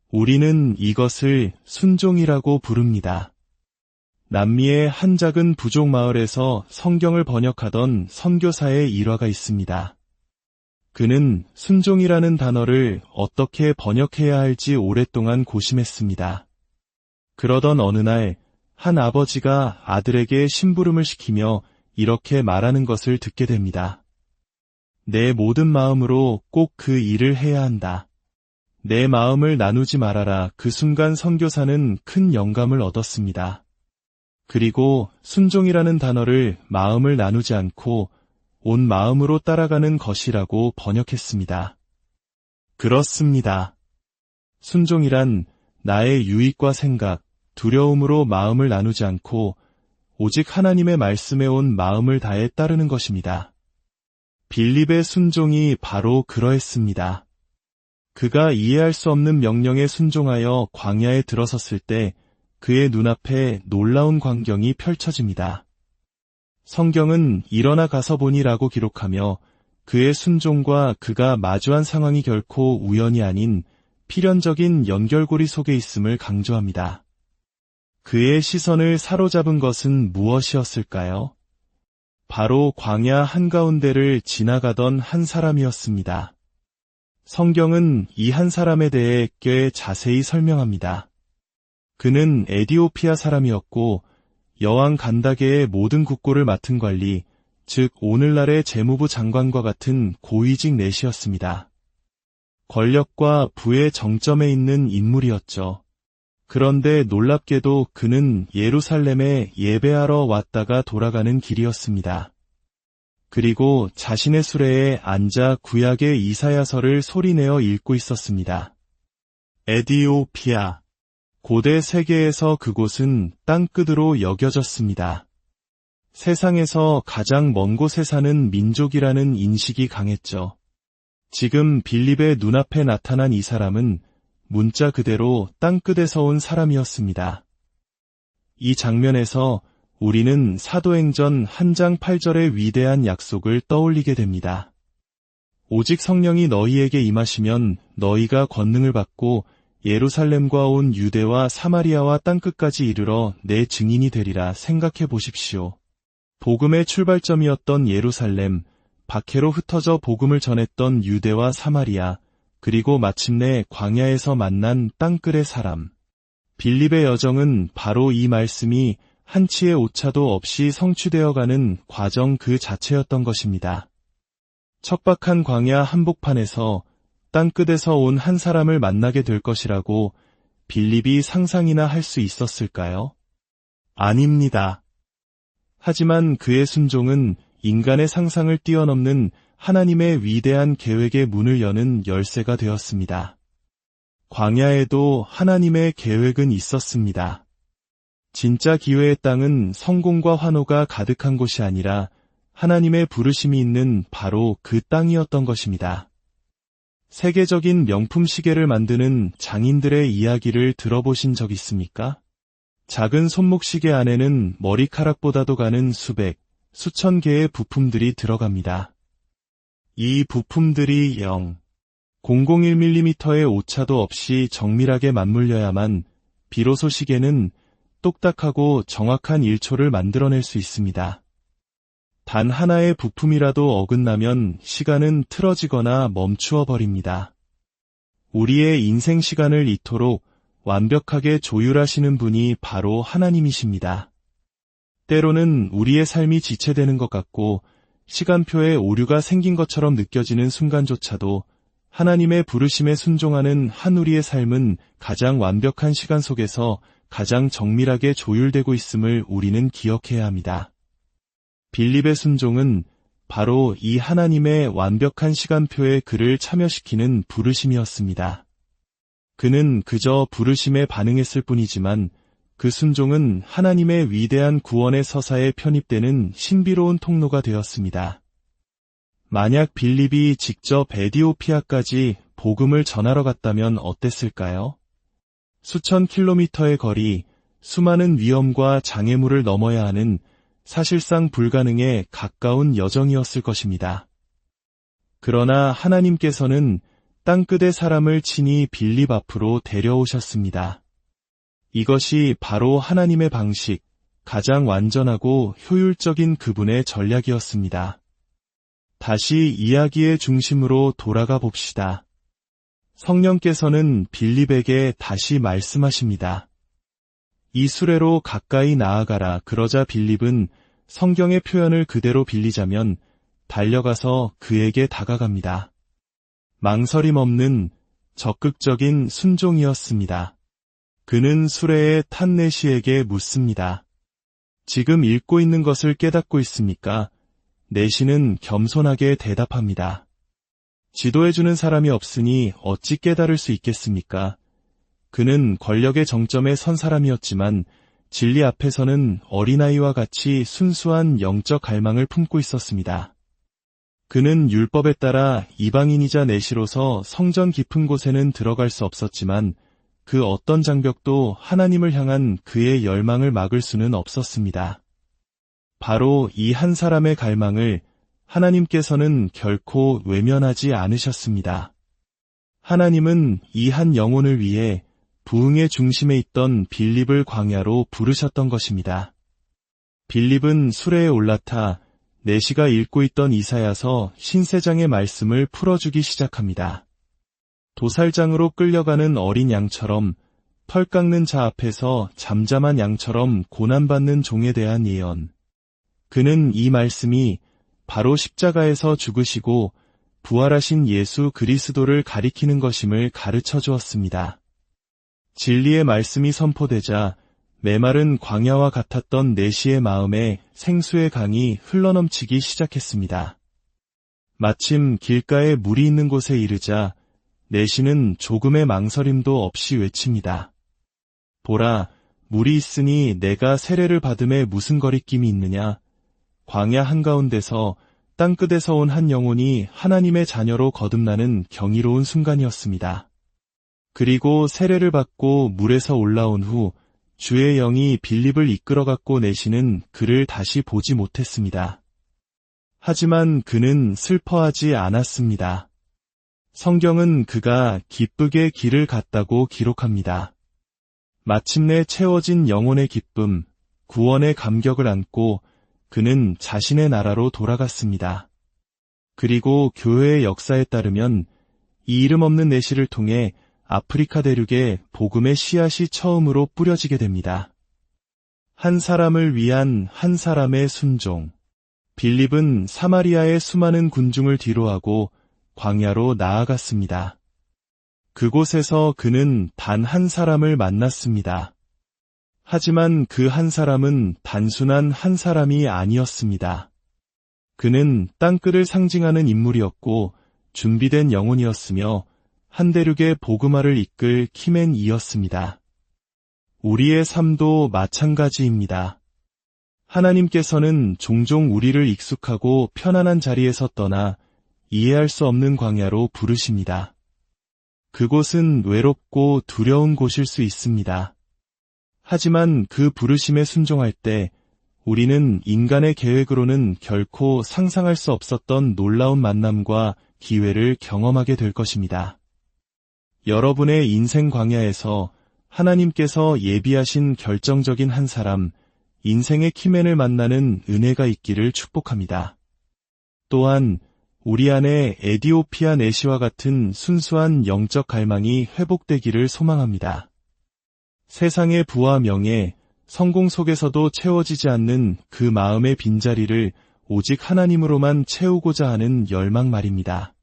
우리는 이것을 순종이라고 부릅니다. 남미의 한 작은 부족 마을에서 성경을 번역하던 선교사의 일화가 있습니다. 그는 순종이라는 단어를 어떻게 번역해야 할지 오랫동안 고심했습니다. 그러던 어느 날 한 아버지가 아들에게 심부름을 시키며 이렇게 말하는 것을 듣게 됩니다. 내 모든 마음으로 꼭 그 일을 해야 한다. 내 마음을 나누지 말아라. 그 순간 선교사는 큰 영감을 얻었습니다. 그리고 순종이라는 단어를 마음을 나누지 않고 온 마음으로 따라가는 것이라고 번역했습니다. 그렇습니다. 순종이란 나의 유익과 생각, 두려움으로 마음을 나누지 않고 오직 하나님의 말씀에 온 마음을 다해 따르는 것입니다. 빌립의 순종이 바로 그러했습니다. 그가 이해할 수 없는 명령에 순종하여 광야에 들어섰을 때 그의 눈앞에 놀라운 광경이 펼쳐집니다. 성경은 일어나 가서 보니라고 기록하며 그의 순종과 그가 마주한 상황이 결코 우연이 아닌 필연적인 연결고리 속에 있음을 강조합니다. 그의 시선을 사로잡은 것은 무엇이었을까요? 바로 광야 한가운데를 지나가던 한 사람이었습니다. 성경은 이 한 사람에 대해 꽤 자세히 설명합니다. 그는 에디오피아 사람이었고 여왕 간다게의 모든 국고를 맡은 관리, 즉 오늘날의 재무부 장관과 같은 고위직 내시였습니다. 권력과 부의 정점에 있는 인물이었죠. 그런데 놀랍게도 그는 예루살렘에 예배하러 왔다가 돌아가는 길이었습니다. 그리고 자신의 수레에 앉아 구약의 이사야서를 소리내어 읽고 있었습니다. 에디오피아. 고대 세계에서 그곳은 땅끝으로 여겨졌습니다. 세상에서 가장 먼 곳에 사는 민족이라는 인식이 강했죠. 지금 빌립의 눈앞에 나타난 이 사람은 문자 그대로 땅끝에서 온 사람이었습니다. 이 장면에서 우리는 사도행전 1장 8절의 위대한 약속을 떠올리게 됩니다. 오직 성령이 너희에게 임하시면 너희가 권능을 받고 예루살렘과 온 유대와 사마리아와 땅끝까지 이르러 내 증인이 되리라. 생각해 보십시오. 복음의 출발점이었던 예루살렘, 박해로 흩어져 복음을 전했던 유대와 사마리아, 그리고 마침내 광야에서 만난 땅끝의 사람. 빌립의 여정은 바로 이 말씀이 한치의 오차도 없이 성취되어가는 과정 그 자체였던 것입니다. 척박한 광야 한복판에서 땅끝에서 온 한 사람을 만나게 될 것이라고 빌립이 상상이나 할 수 있었을까요? 아닙니다. 하지만 그의 순종은 인간의 상상을 뛰어넘는 하나님의 위대한 계획의 문을 여는 열쇠가 되었습니다. 광야에도 하나님의 계획은 있었습니다. 진짜 기회의 땅은 성공과 환호가 가득한 곳이 아니라 하나님의 부르심이 있는 바로 그 땅이었던 것입니다. 세계적인 명품 시계를 만드는 장인들의 이야기를 들어보신 적 있습니까? 작은 손목 시계 안에는 머리카락보다도 가는 수백, 수천 개의 부품들이 들어갑니다. 이 부품들이 0.001mm의 오차도 없이 정밀하게 맞물려야만 비로소 시계는 똑딱하고 정확한 일초를 만들어낼 수 있습니다. 단 하나의 부품이라도 어긋나면 시간은 틀어지거나 멈추어 버립니다. 우리의 인생 시간을 이토록 완벽하게 조율하시는 분이 바로 하나님이십니다. 때로는 우리의 삶이 지체되는 것 같고 시간표에 오류가 생긴 것처럼 느껴지는 순간조차도 하나님의 부르심에 순종하는 한 우리의 삶은 가장 완벽한 시간 속에서 가장 정밀하게 조율되고 있음을 우리는 기억해야 합니다. 빌립의 순종은 바로 이 하나님의 완벽한 시간표에 그를 참여시키는 부르심이었습니다. 그는 그저 부르심에 반응했을 뿐이지만 그 순종은 하나님의 위대한 구원의 서사에 편입되는 신비로운 통로가 되었습니다. 만약 빌립이 직접 에디오피아까지 복음을 전하러 갔다면 어땠을까요? 수천 킬로미터의 거리, 수많은 위험과 장애물을 넘어야 하는 사실상 불가능에 가까운 여정이었을 것입니다. 그러나 하나님께서는 땅끝의 사람을 친히 빌립 앞으로 데려오셨습니다. 이것이 바로 하나님의 방식, 가장 완전하고 효율적인 그분의 전략이었습니다. 다시 이야기의 중심으로 돌아가 봅시다. 성령께서는 빌립에게 다시 말씀하십니다. 이 수레로 가까이 나아가라. 그러자 빌립은 성경의 표현을 그대로 빌리자면 달려가서 그에게 다가갑니다. 망설임 없는 적극적인 순종이었습니다. 그는 수레에 탄 내시에게 묻습니다. 지금 읽고 있는 것을 깨닫고 있습니까? 내시는 겸손하게 대답합니다. 지도해주는 사람이 없으니 어찌 깨달을 수 있겠습니까? 그는 권력의 정점에 선 사람이었지만 진리 앞에서는 어린아이와 같이 순수한 영적 갈망을 품고 있었습니다. 그는 율법에 따라 이방인이자 내시로서 성전 깊은 곳에는 들어갈 수 없었지만 그 어떤 장벽도 하나님을 향한 그의 열망을 막을 수는 없었습니다. 바로 이 한 사람의 갈망을 하나님께서는 결코 외면하지 않으셨습니다. 하나님은 이 한 영혼을 위해 부흥의 중심에 있던 빌립을 광야로 부르셨던 것입니다. 빌립은 수레에 올라타 내시가 읽고 있던 이사야서 신세장의 말씀을 풀어주기 시작합니다. 도살장으로 끌려가는 어린 양처럼 털 깎는 자 앞에서 잠잠한 양처럼 고난받는 종에 대한 예언. 그는 이 말씀이 바로 십자가에서 죽으시고 부활하신 예수 그리스도를 가리키는 것임을 가르쳐 주었습니다. 진리의 말씀이 선포되자 메마른 광야와 같았던 내시의 마음에 생수의 강이 흘러넘치기 시작했습니다. 마침 길가에 물이 있는 곳에 이르자 내시는 조금의 망설임도 없이 외칩니다. 보라, 물이 있으니 내가 세례를 받음에 무슨 거리낌이 있느냐? 광야 한가운데서 땅끝에서 온 한 영혼이 하나님의 자녀로 거듭나는 경이로운 순간이었습니다. 그리고 세례를 받고 물에서 올라온 후 주의 영이 빌립을 이끌어갖고 내시는 그를 다시 보지 못했습니다. 하지만 그는 슬퍼하지 않았습니다. 성경은 그가 기쁘게 길을 갔다고 기록합니다. 마침내 채워진 영혼의 기쁨, 구원의 감격을 안고 그는 자신의 나라로 돌아갔습니다. 그리고 교회의 역사에 따르면 이 이름 없는 내시를 통해 아프리카 대륙에 복음의 씨앗이 처음으로 뿌려지게 됩니다. 한 사람을 위한 한 사람의 순종. 빌립은 사마리아의 수많은 군중을 뒤로하고 광야로 나아갔습니다. 그곳에서 그는 단 한 사람을 만났습니다. 하지만 그 한 사람은 단순한 한 사람이 아니었습니다. 그는 땅끝을 상징하는 인물이었고 준비된 영혼이었으며 한 대륙의 복음화를 이끌 키맨이었습니다. 우리의 삶도 마찬가지입니다. 하나님께서는 종종 우리를 익숙하고 편안한 자리에서 떠나 이해할 수 없는 광야로 부르십니다. 그곳은 외롭고 두려운 곳일 수 있습니다. 하지만 그 부르심에 순종할 때 우리는 인간의 계획으로는 결코 상상할 수 없었던 놀라운 만남과 기회를 경험하게 될 것입니다. 여러분의 인생 광야에서 하나님께서 예비하신 결정적인 한 사람, 인생의 키맨을 만나는 은혜가 있기를 축복합니다. 또한 우리 안에 에디오피아 내시와 같은 순수한 영적 갈망이 회복되기를 소망합니다. 세상의 부와 명예, 성공 속에서도 채워지지 않는 그 마음의 빈자리를 오직 하나님으로만 채우고자 하는 열망 말입니다.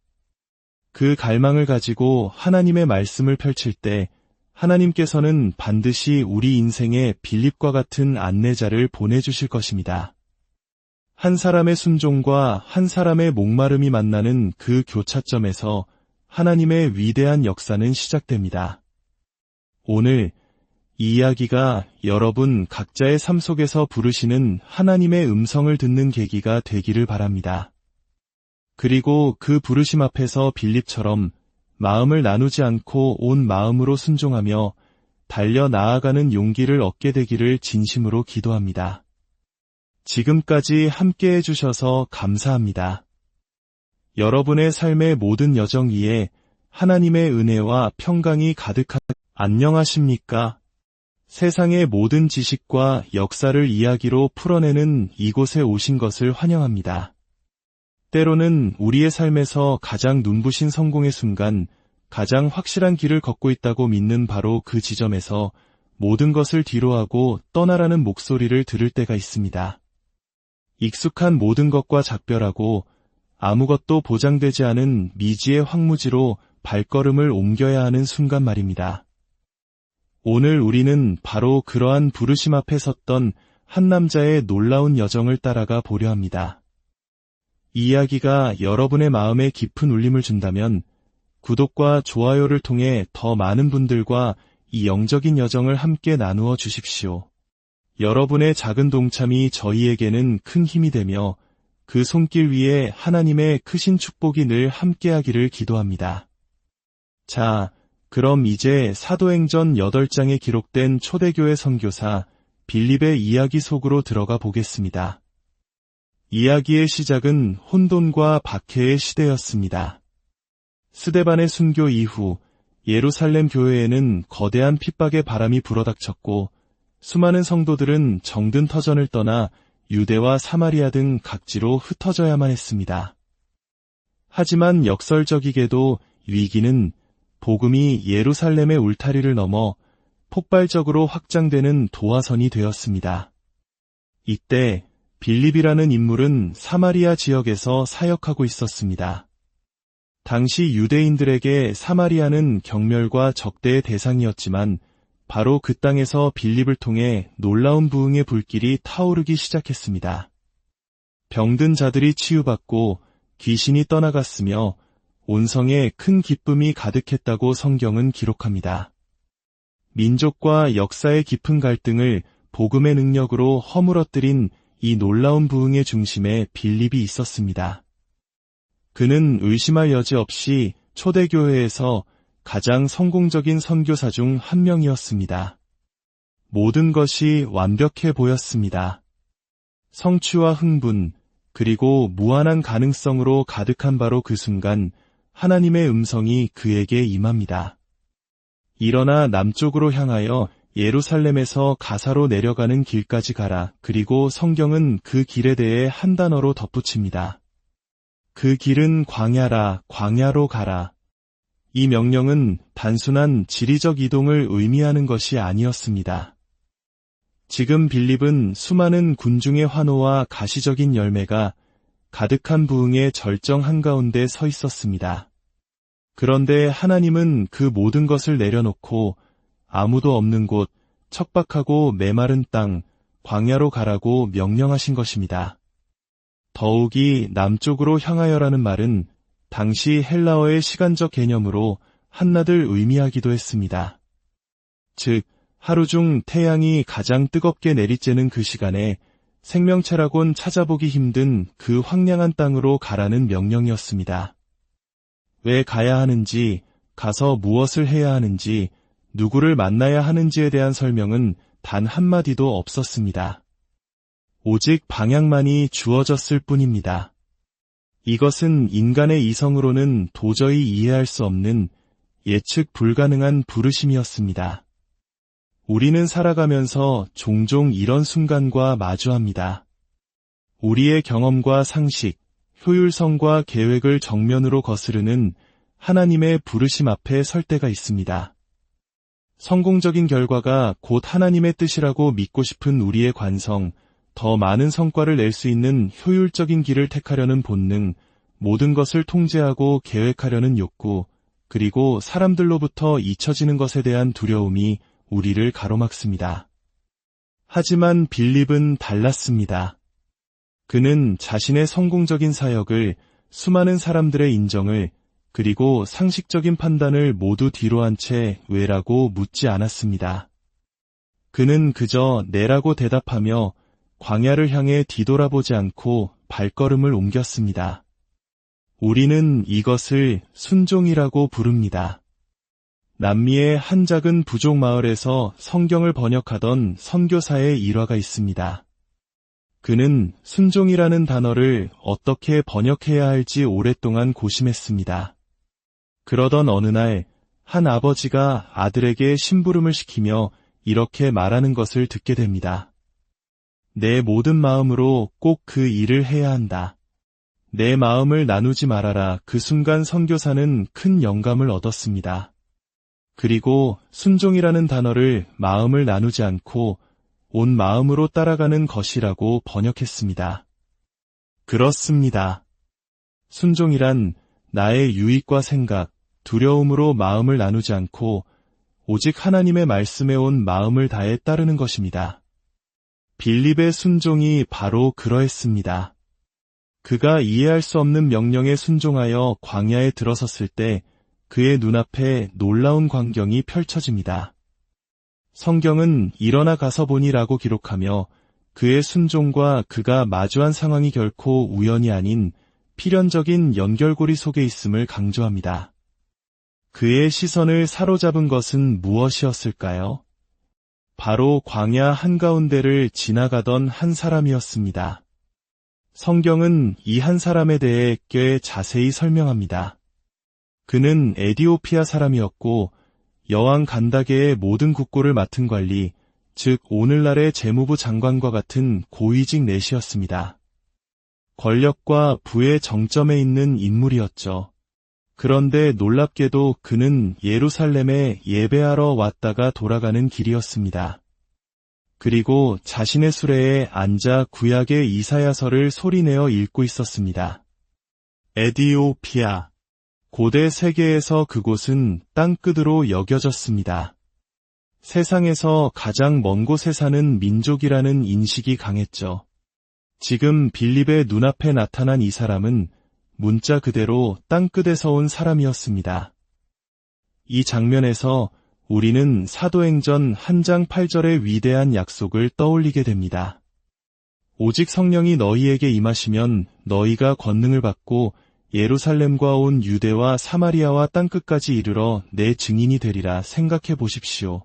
그 갈망을 가지고 하나님의 말씀을 펼칠 때 하나님께서는 반드시 우리 인생에 빌립과 같은 안내자를 보내주실 것입니다. 한 사람의 순종과 한 사람의 목마름이 만나는 그 교차점에서 하나님의 위대한 역사는 시작됩니다. 오늘 이 이야기가 여러분 각자의 삶 속에서 부르시는 하나님의 음성을 듣는 계기가 되기를 바랍니다. 그리고 그 부르심 앞에서 빌립처럼 마음을 나누지 않고 온 마음으로 순종하며 달려 나아가는 용기를 얻게 되기를 진심으로 기도합니다. 지금까지 함께 해주셔서 감사합니다. 여러분의 삶의 모든 여정 위에 하나님의 은혜와 평강이 안녕하십니까? 세상의 모든 지식과 역사를 이야기로 풀어내는 이곳에 오신 것을 환영합니다. 때로는 우리의 삶에서 가장 눈부신 성공의 순간, 가장 확실한 길을 걷고 있다고 믿는 바로 그 지점에서 모든 것을 뒤로하고 떠나라는 목소리를 들을 때가 있습니다. 익숙한 모든 것과 작별하고 아무것도 보장되지 않은 미지의 황무지로 발걸음을 옮겨야 하는 순간 말입니다. 오늘 우리는 바로 그러한 부르심 앞에 섰던 한 남자의 놀라운 여정을 따라가 보려 합니다. 이 이야기가 여러분의 마음에 깊은 울림을 준다면 구독과 좋아요를 통해 더 많은 분들과 이 영적인 여정을 함께 나누어 주십시오. 여러분의 작은 동참이 저희에게는 큰 힘이 되며 그 손길 위에 하나님의 크신 축복이 늘 함께하기를 기도합니다. 자, 그럼 이제 사도행전 8장에 기록된 초대교회 선교사 빌립의 이야기 속으로 들어가 보겠습니다. 이야기의 시작은 혼돈과 박해의 시대였습니다. 스데반의 순교 이후 예루살렘 교회에는 거대한 핍박의 바람이 불어닥쳤고 수많은 성도들은 정든 터전을 떠나 유대와 사마리아 등 각지로 흩어져야만 했습니다. 하지만 역설적이게도 위기는 복음이 예루살렘의 울타리를 넘어 폭발적으로 확장되는 도화선이 되었습니다. 이때 빌립이라는 인물은 사마리아 지역에서 사역하고 있었습니다. 당시 유대인들에게 사마리아는 경멸과 적대의 대상이었지만 바로 그 땅에서 빌립을 통해 놀라운 부흥의 불길이 타오르기 시작했습니다. 병든 자들이 치유받고 귀신이 떠나갔으며 온 성에 큰 기쁨이 가득했다고 성경은 기록합니다. 민족과 역사의 깊은 갈등을 복음의 능력으로 허물어뜨린 이 놀라운 부흥의 중심에 빌립이 있었습니다. 그는 의심할 여지 없이 초대교회에서 가장 성공적인 선교사 중 한 명이었습니다. 모든 것이 완벽해 보였습니다. 성취와 흥분, 그리고 무한한 가능성으로 가득한 바로 그 순간 하나님의 음성이 그에게 임합니다. 일어나 남쪽으로 향하여 예루살렘에서 가사로 내려가는 길까지 가라. 그리고 성경은 그 길에 대해 한 단어로 덧붙입니다. 그 길은 광야라, 광야로 가라. 이 명령은 단순한 지리적 이동을 의미하는 것이 아니었습니다. 지금 빌립은 수많은 군중의 환호와 가시적인 열매가 가득한 부흥의 절정 한가운데 서 있었습니다. 그런데 하나님은 그 모든 것을 내려놓고 아무도 없는 곳, 척박하고 메마른 땅, 광야로 가라고 명령하신 것입니다. 더욱이 남쪽으로 향하여라는 말은 당시 헬라어의 시간적 개념으로 한낮을 의미하기도 했습니다. 즉, 하루 중 태양이 가장 뜨겁게 내리쬐는 그 시간에 생명체라곤 찾아보기 힘든 그 황량한 땅으로 가라는 명령이었습니다. 왜 가야 하는지, 가서 무엇을 해야 하는지, 누구를 만나야 하는지에 대한 설명은 단 한마디도 없었습니다. 오직 방향만이 주어졌을 뿐입니다. 이것은 인간의 이성으로는 도저히 이해할 수 없는 예측 불가능한 부르심이었습니다. 우리는 살아가면서 종종 이런 순간과 마주합니다. 우리의 경험과 상식, 효율성과 계획을 정면으로 거스르는 하나님의 부르심 앞에 설 때가 있습니다. 성공적인 결과가 곧 하나님의 뜻이라고 믿고 싶은 우리의 관성, 더 많은 성과를 낼 수 있는 효율적인 길을 택하려는 본능, 모든 것을 통제하고 계획하려는 욕구, 그리고 사람들로부터 잊혀지는 것에 대한 두려움이 우리를 가로막습니다. 하지만 빌립은 달랐습니다. 그는 자신의 성공적인 사역을, 수많은 사람들의 인정을, 그리고 상식적인 판단을 모두 뒤로 한 채 왜라고 묻지 않았습니다. 그는 그저 네라고 대답하며 광야를 향해 뒤돌아보지 않고 발걸음을 옮겼습니다. 우리는 이것을 순종이라고 부릅니다. 남미의 한 작은 부족 마을에서 성경을 번역하던 선교사의 일화가 있습니다. 그는 순종이라는 단어를 어떻게 번역해야 할지 오랫동안 고심했습니다. 그러던 어느 날, 한 아버지가 아들에게 심부름을 시키며 이렇게 말하는 것을 듣게 됩니다. 내 모든 마음으로 꼭 그 일을 해야 한다. 내 마음을 나누지 말아라. 그 순간 선교사는 큰 영감을 얻었습니다. 그리고 순종이라는 단어를 마음을 나누지 않고 온 마음으로 따라가는 것이라고 번역했습니다. 그렇습니다. 순종이란 나의 유익과 생각, 두려움으로 마음을 나누지 않고 오직 하나님의 말씀에 온 마음을 다해 따르는 것입니다. 빌립의 순종이 바로 그러했습니다. 그가 이해할 수 없는 명령에 순종하여 광야에 들어섰을 때 그의 눈앞에 놀라운 광경이 펼쳐집니다. 성경은 일어나 가서 보니라고 기록하며 그의 순종과 그가 마주한 상황이 결코 우연이 아닌 필연적인 연결고리 속에 있음을 강조합니다. 그의 시선을 사로잡은 것은 무엇이었을까요? 바로 광야 한가운데를 지나가던 한 사람이었습니다. 성경은 이 한 사람에 대해 꽤 자세히 설명합니다. 그는 에디오피아 사람이었고 여왕 간다게의 모든 국고를 맡은 관리, 즉 오늘날의 재무부 장관과 같은 고위직 내시였습니다. 권력과 부의 정점에 있는 인물이었죠. 그런데 놀랍게도 그는 예루살렘에 예배하러 왔다가 돌아가는 길이었습니다. 그리고 자신의 수레에 앉아 구약의 이사야서를 소리내어 읽고 있었습니다. 에디오피아. 고대 세계에서 그곳은 땅끝으로 여겨졌습니다. 세상에서 가장 먼 곳에 사는 민족이라는 인식이 강했죠. 지금 빌립의 눈앞에 나타난 이 사람은 문자 그대로 땅끝에서 온 사람이었습니다. 이 장면에서 우리는 사도행전 1장 8절의 위대한 약속을 떠올리게 됩니다. 오직 성령이 너희에게 임하시면 너희가 권능을 받고 예루살렘과 온 유대와 사마리아와 땅끝까지 이르러 내 증인이 되리라. 생각해 보십시오.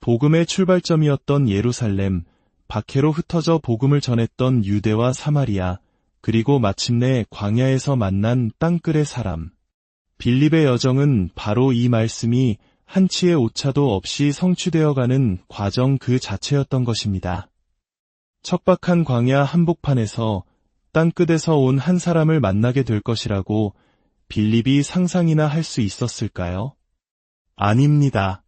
복음의 출발점이었던 예루살렘, 박해로 흩어져 복음을 전했던 유대와 사마리아, 그리고 마침내 광야에서 만난 땅끝의 사람. 빌립의 여정은 바로 이 말씀이 한치의 오차도 없이 성취되어가는 과정 그 자체였던 것입니다. 척박한 광야 한복판에서 땅끝에서 온 한 사람을 만나게 될 것이라고 빌립이 상상이나 할 수 있었을까요? 아닙니다.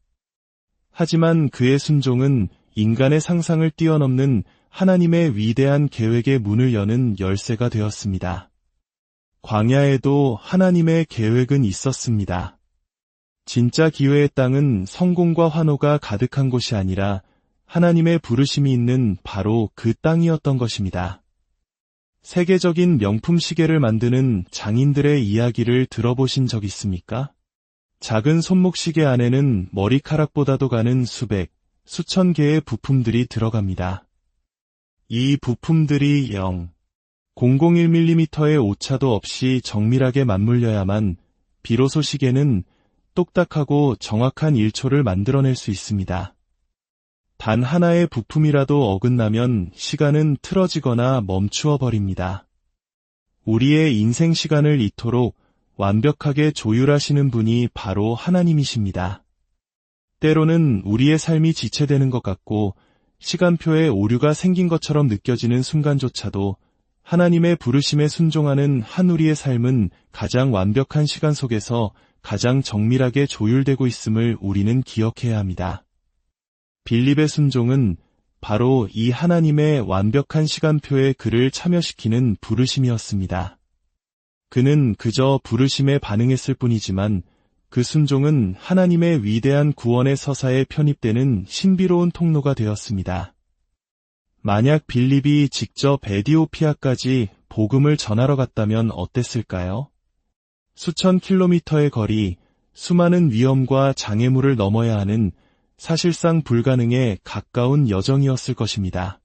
하지만 그의 순종은 인간의 상상을 뛰어넘는 하나님의 위대한 계획의 문을 여는 열쇠가 되었습니다. 광야에도 하나님의 계획은 있었습니다. 진짜 기회의 땅은 성공과 환호가 가득한 곳이 아니라 하나님의 부르심이 있는 바로 그 땅이었던 것입니다. 세계적인 명품 시계를 만드는 장인들의 이야기를 들어보신 적 있습니까? 작은 손목 시계 안에는 머리카락보다도 가는 수백, 수천 개의 부품들이 들어갑니다. 이 부품들이 0.001mm의 오차도 없이 정밀하게 맞물려야만 비로소 시계는 똑딱하고 정확한 1초를 만들어낼 수 있습니다. 단 하나의 부품이라도 어긋나면 시간은 틀어지거나 멈추어 버립니다. 우리의 인생 시간을 이토록 완벽하게 조율하시는 분이 바로 하나님이십니다. 때로는 우리의 삶이 지체되는 것 같고 시간표에 오류가 생긴 것처럼 느껴지는 순간조차도 하나님의 부르심에 순종하는 한 우리의 삶은 가장 완벽한 시간 속에서 가장 정밀하게 조율되고 있음을 우리는 기억해야 합니다. 빌립의 순종은 바로 이 하나님의 완벽한 시간표에 그를 참여시키는 부르심이었습니다. 그는 그저 부르심에 반응했을 뿐이지만 그 순종은 하나님의 위대한 구원의 서사에 편입되는 신비로운 통로가 되었습니다. 만약 빌립이 직접 에디오피아까지 복음을 전하러 갔다면 어땠을까요? 수천 킬로미터의 거리, 수많은 위험과 장애물을 넘어야 하는 사실상 불가능에 가까운 여정이었을 것입니다.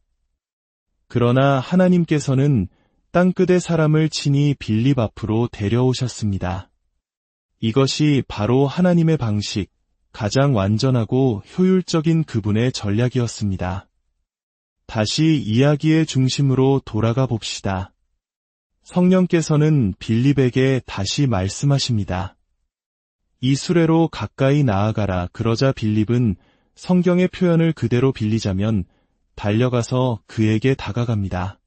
그러나 하나님께서는 땅끝의 사람을 친히 빌립 앞으로 데려오셨습니다. 이것이 바로 하나님의 방식, 가장 완전하고 효율적인 그분의 전략이었습니다. 다시 이야기의 중심으로 돌아가 봅시다. 성령께서는 빌립에게 다시 말씀하십니다. 이 수레로 가까이 나아가라. 그러자 빌립은 성경의 표현을 그대로 빌리자면 달려가서 그에게 다가갑니다.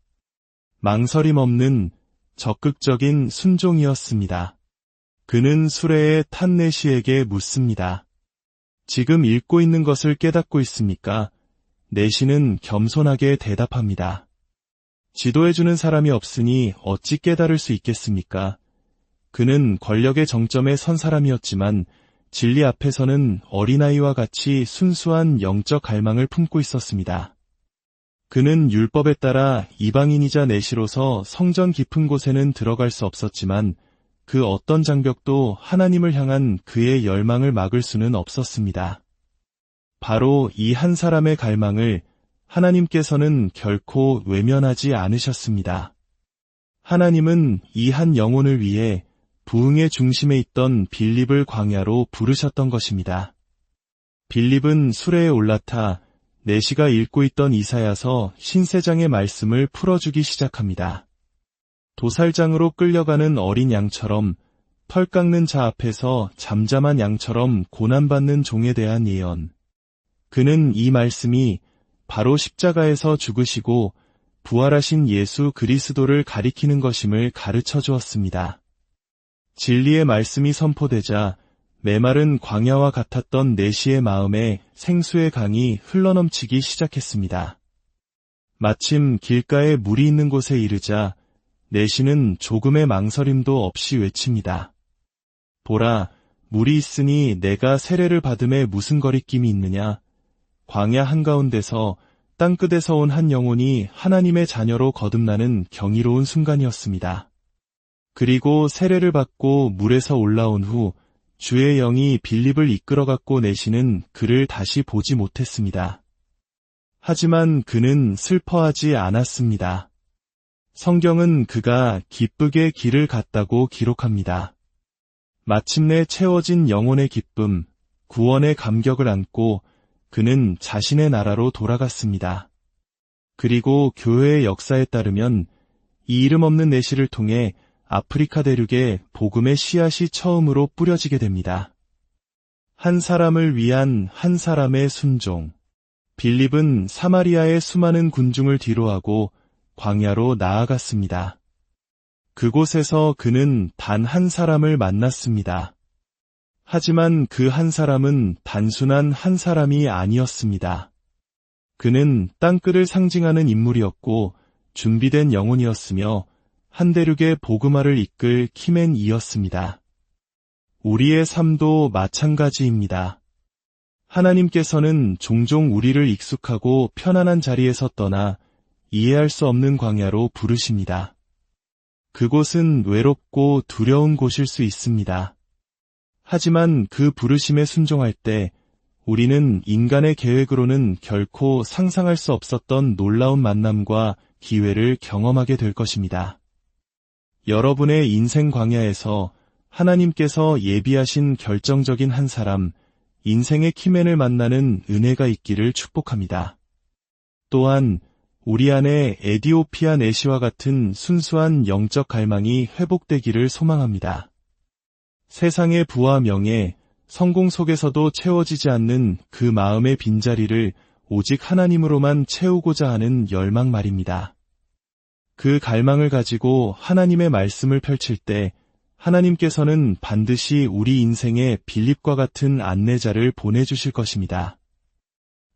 망설임 없는 적극적인 순종이었습니다. 그는 수레에 탄 내시에게 묻습니다. 지금 읽고 있는 것을 깨닫고 있습니까? 내시는 겸손하게 대답합니다. 지도해주는 사람이 없으니 어찌 깨달을 수 있겠습니까? 그는 권력의 정점에 선 사람이었지만 진리 앞에서는 어린아이와 같이 순수한 영적 갈망을 품고 있었습니다. 그는 율법에 따라 이방인이자 내시로서 성전 깊은 곳에는 들어갈 수 없었지만 그 어떤 장벽도 하나님을 향한 그의 열망을 막을 수는 없었습니다. 바로 이 한 사람의 갈망을 하나님께서는 결코 외면하지 않으셨습니다. 하나님은 이 한 영혼을 위해 부흥의 중심에 있던 빌립을 광야로 부르셨던 것입니다. 빌립은 수레에 올라타 내시가 읽고 있던 이사야서 신세장의 말씀을 풀어주기 시작합니다. 도살장으로 끌려가는 어린 양처럼 털 깎는 자 앞에서 잠잠한 양처럼 고난받는 종에 대한 예언. 그는 이 말씀이 바로 십자가에서 죽으시고 부활하신 예수 그리스도를 가리키는 것임을 가르쳐 주었습니다. 진리의 말씀이 선포되자 메마른 광야와 같았던 내시의 마음에 생수의 강이 흘러넘치기 시작했습니다. 마침 길가에 물이 있는 곳에 이르자 내시는 조금의 망설임도 없이 외칩니다. 보라, 물이 있으니 내가 세례를 받음에 무슨 거리낌이 있느냐? 광야 한가운데서 땅끝에서 온 한 영혼이 하나님의 자녀로 거듭나는 경이로운 순간이었습니다. 그리고 세례를 받고 물에서 올라온 후 주의 영이 빌립을 이끌어갖고 내시는 그를 다시 보지 못했습니다. 하지만 그는 슬퍼하지 않았습니다. 성경은 그가 기쁘게 길을 갔다고 기록합니다. 마침내 채워진 영혼의 기쁨, 구원의 감격을 안고 그는 자신의 나라로 돌아갔습니다. 그리고 교회의 역사에 따르면 이 이름 없는 내시를 통해 아프리카 대륙에 복음의 씨앗이 처음으로 뿌려지게 됩니다. 한 사람을 위한 한 사람의 순종. 빌립은 사마리아의 수많은 군중을 뒤로하고 광야로 나아갔습니다. 그곳에서 그는 단 한 사람을 만났습니다. 하지만 그 한 사람은 단순한 한 사람이 아니었습니다. 그는 땅끝을 상징하는 인물이었고 준비된 영혼이었으며 한 대륙의 복음화를 이끌 키맨이었습니다. 우리의 삶도 마찬가지입니다. 하나님께서는 종종 우리를 익숙하고 편안한 자리에서 떠나 이해할 수 없는 광야로 부르십니다. 그곳은 외롭고 두려운 곳일 수 있습니다. 하지만 그 부르심에 순종할 때 우리는 인간의 계획으로는 결코 상상할 수 없었던 놀라운 만남과 기회를 경험하게 될 것입니다. 여러분의 인생 광야에서 하나님께서 예비하신 결정적인 한 사람, 인생의 키맨을 만나는 은혜가 있기를 축복합니다. 또한 우리 안에 에디오피아 내시와 같은 순수한 영적 갈망이 회복되기를 소망합니다. 세상의 부와 명예, 성공 속에서도 채워지지 않는 그 마음의 빈자리를 오직 하나님으로만 채우고자 하는 열망 말입니다. 그 갈망을 가지고 하나님의 말씀을 펼칠 때 하나님께서는 반드시 우리 인생에 빌립과 같은 안내자를 보내주실 것입니다.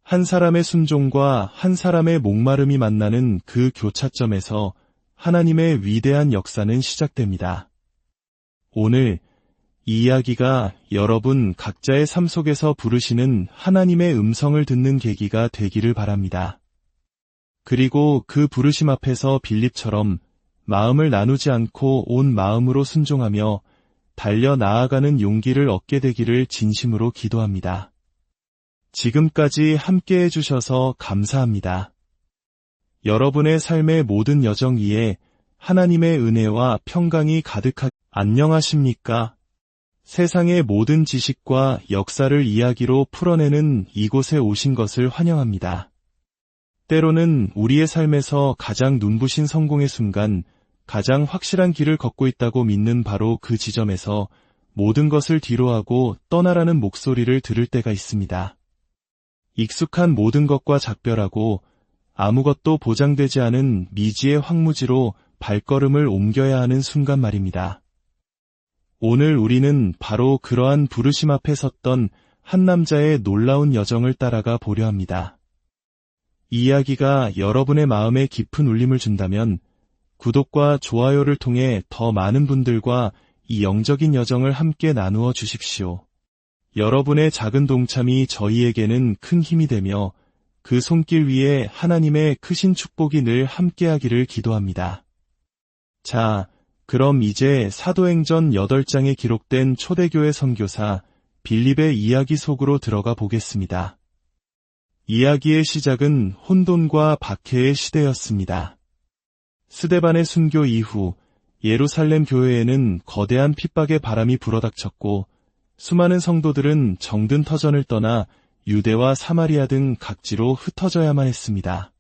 한 사람의 순종과 한 사람의 목마름이 만나는 그 교차점에서 하나님의 위대한 역사는 시작됩니다. 오늘 이 이야기가 여러분 각자의 삶 속에서 부르시는 하나님의 음성을 듣는 계기가 되기를 바랍니다. 그리고 그 부르심 앞에서 빌립처럼 마음을 나누지 않고 온 마음으로 순종하며 달려 나아가는 용기를 얻게 되기를 진심으로 기도합니다. 지금까지 함께 해주셔서 감사합니다. 여러분의 삶의 모든 여정 위에 하나님의 은혜와 평강이 가득하게 안녕하십니까? 세상의 모든 지식과 역사를 이야기로 풀어내는 이곳에 오신 것을 환영합니다. 때로는 우리의 삶에서 가장 눈부신 성공의 순간, 가장 확실한 길을 걷고 있다고 믿는 바로 그 지점에서 모든 것을 뒤로하고 떠나라는 목소리를 들을 때가 있습니다. 익숙한 모든 것과 작별하고 아무것도 보장되지 않은 미지의 황무지로 발걸음을 옮겨야 하는 순간 말입니다. 오늘 우리는 바로 그러한 부르심 앞에 섰던 한 남자의 놀라운 여정을 따라가 보려 합니다. 이 이야기가 여러분의 마음에 깊은 울림을 준다면 구독과 좋아요를 통해 더 많은 분들과 이 영적인 여정을 함께 나누어 주십시오. 여러분의 작은 동참이 저희에게는 큰 힘이 되며 그 손길 위에 하나님의 크신 축복이 늘 함께하기를 기도합니다. 자, 그럼 이제 사도행전 8장에 기록된 초대교회 선교사 빌립의 이야기 속으로 들어가 보겠습니다. 이야기의 시작은 혼돈과 박해의 시대였습니다. 스데반의 순교 이후 예루살렘 교회에는 거대한 핍박의 바람이 불어닥쳤고 수많은 성도들은 정든 터전을 떠나 유대와 사마리아 등 각지로 흩어져야만 했습니다.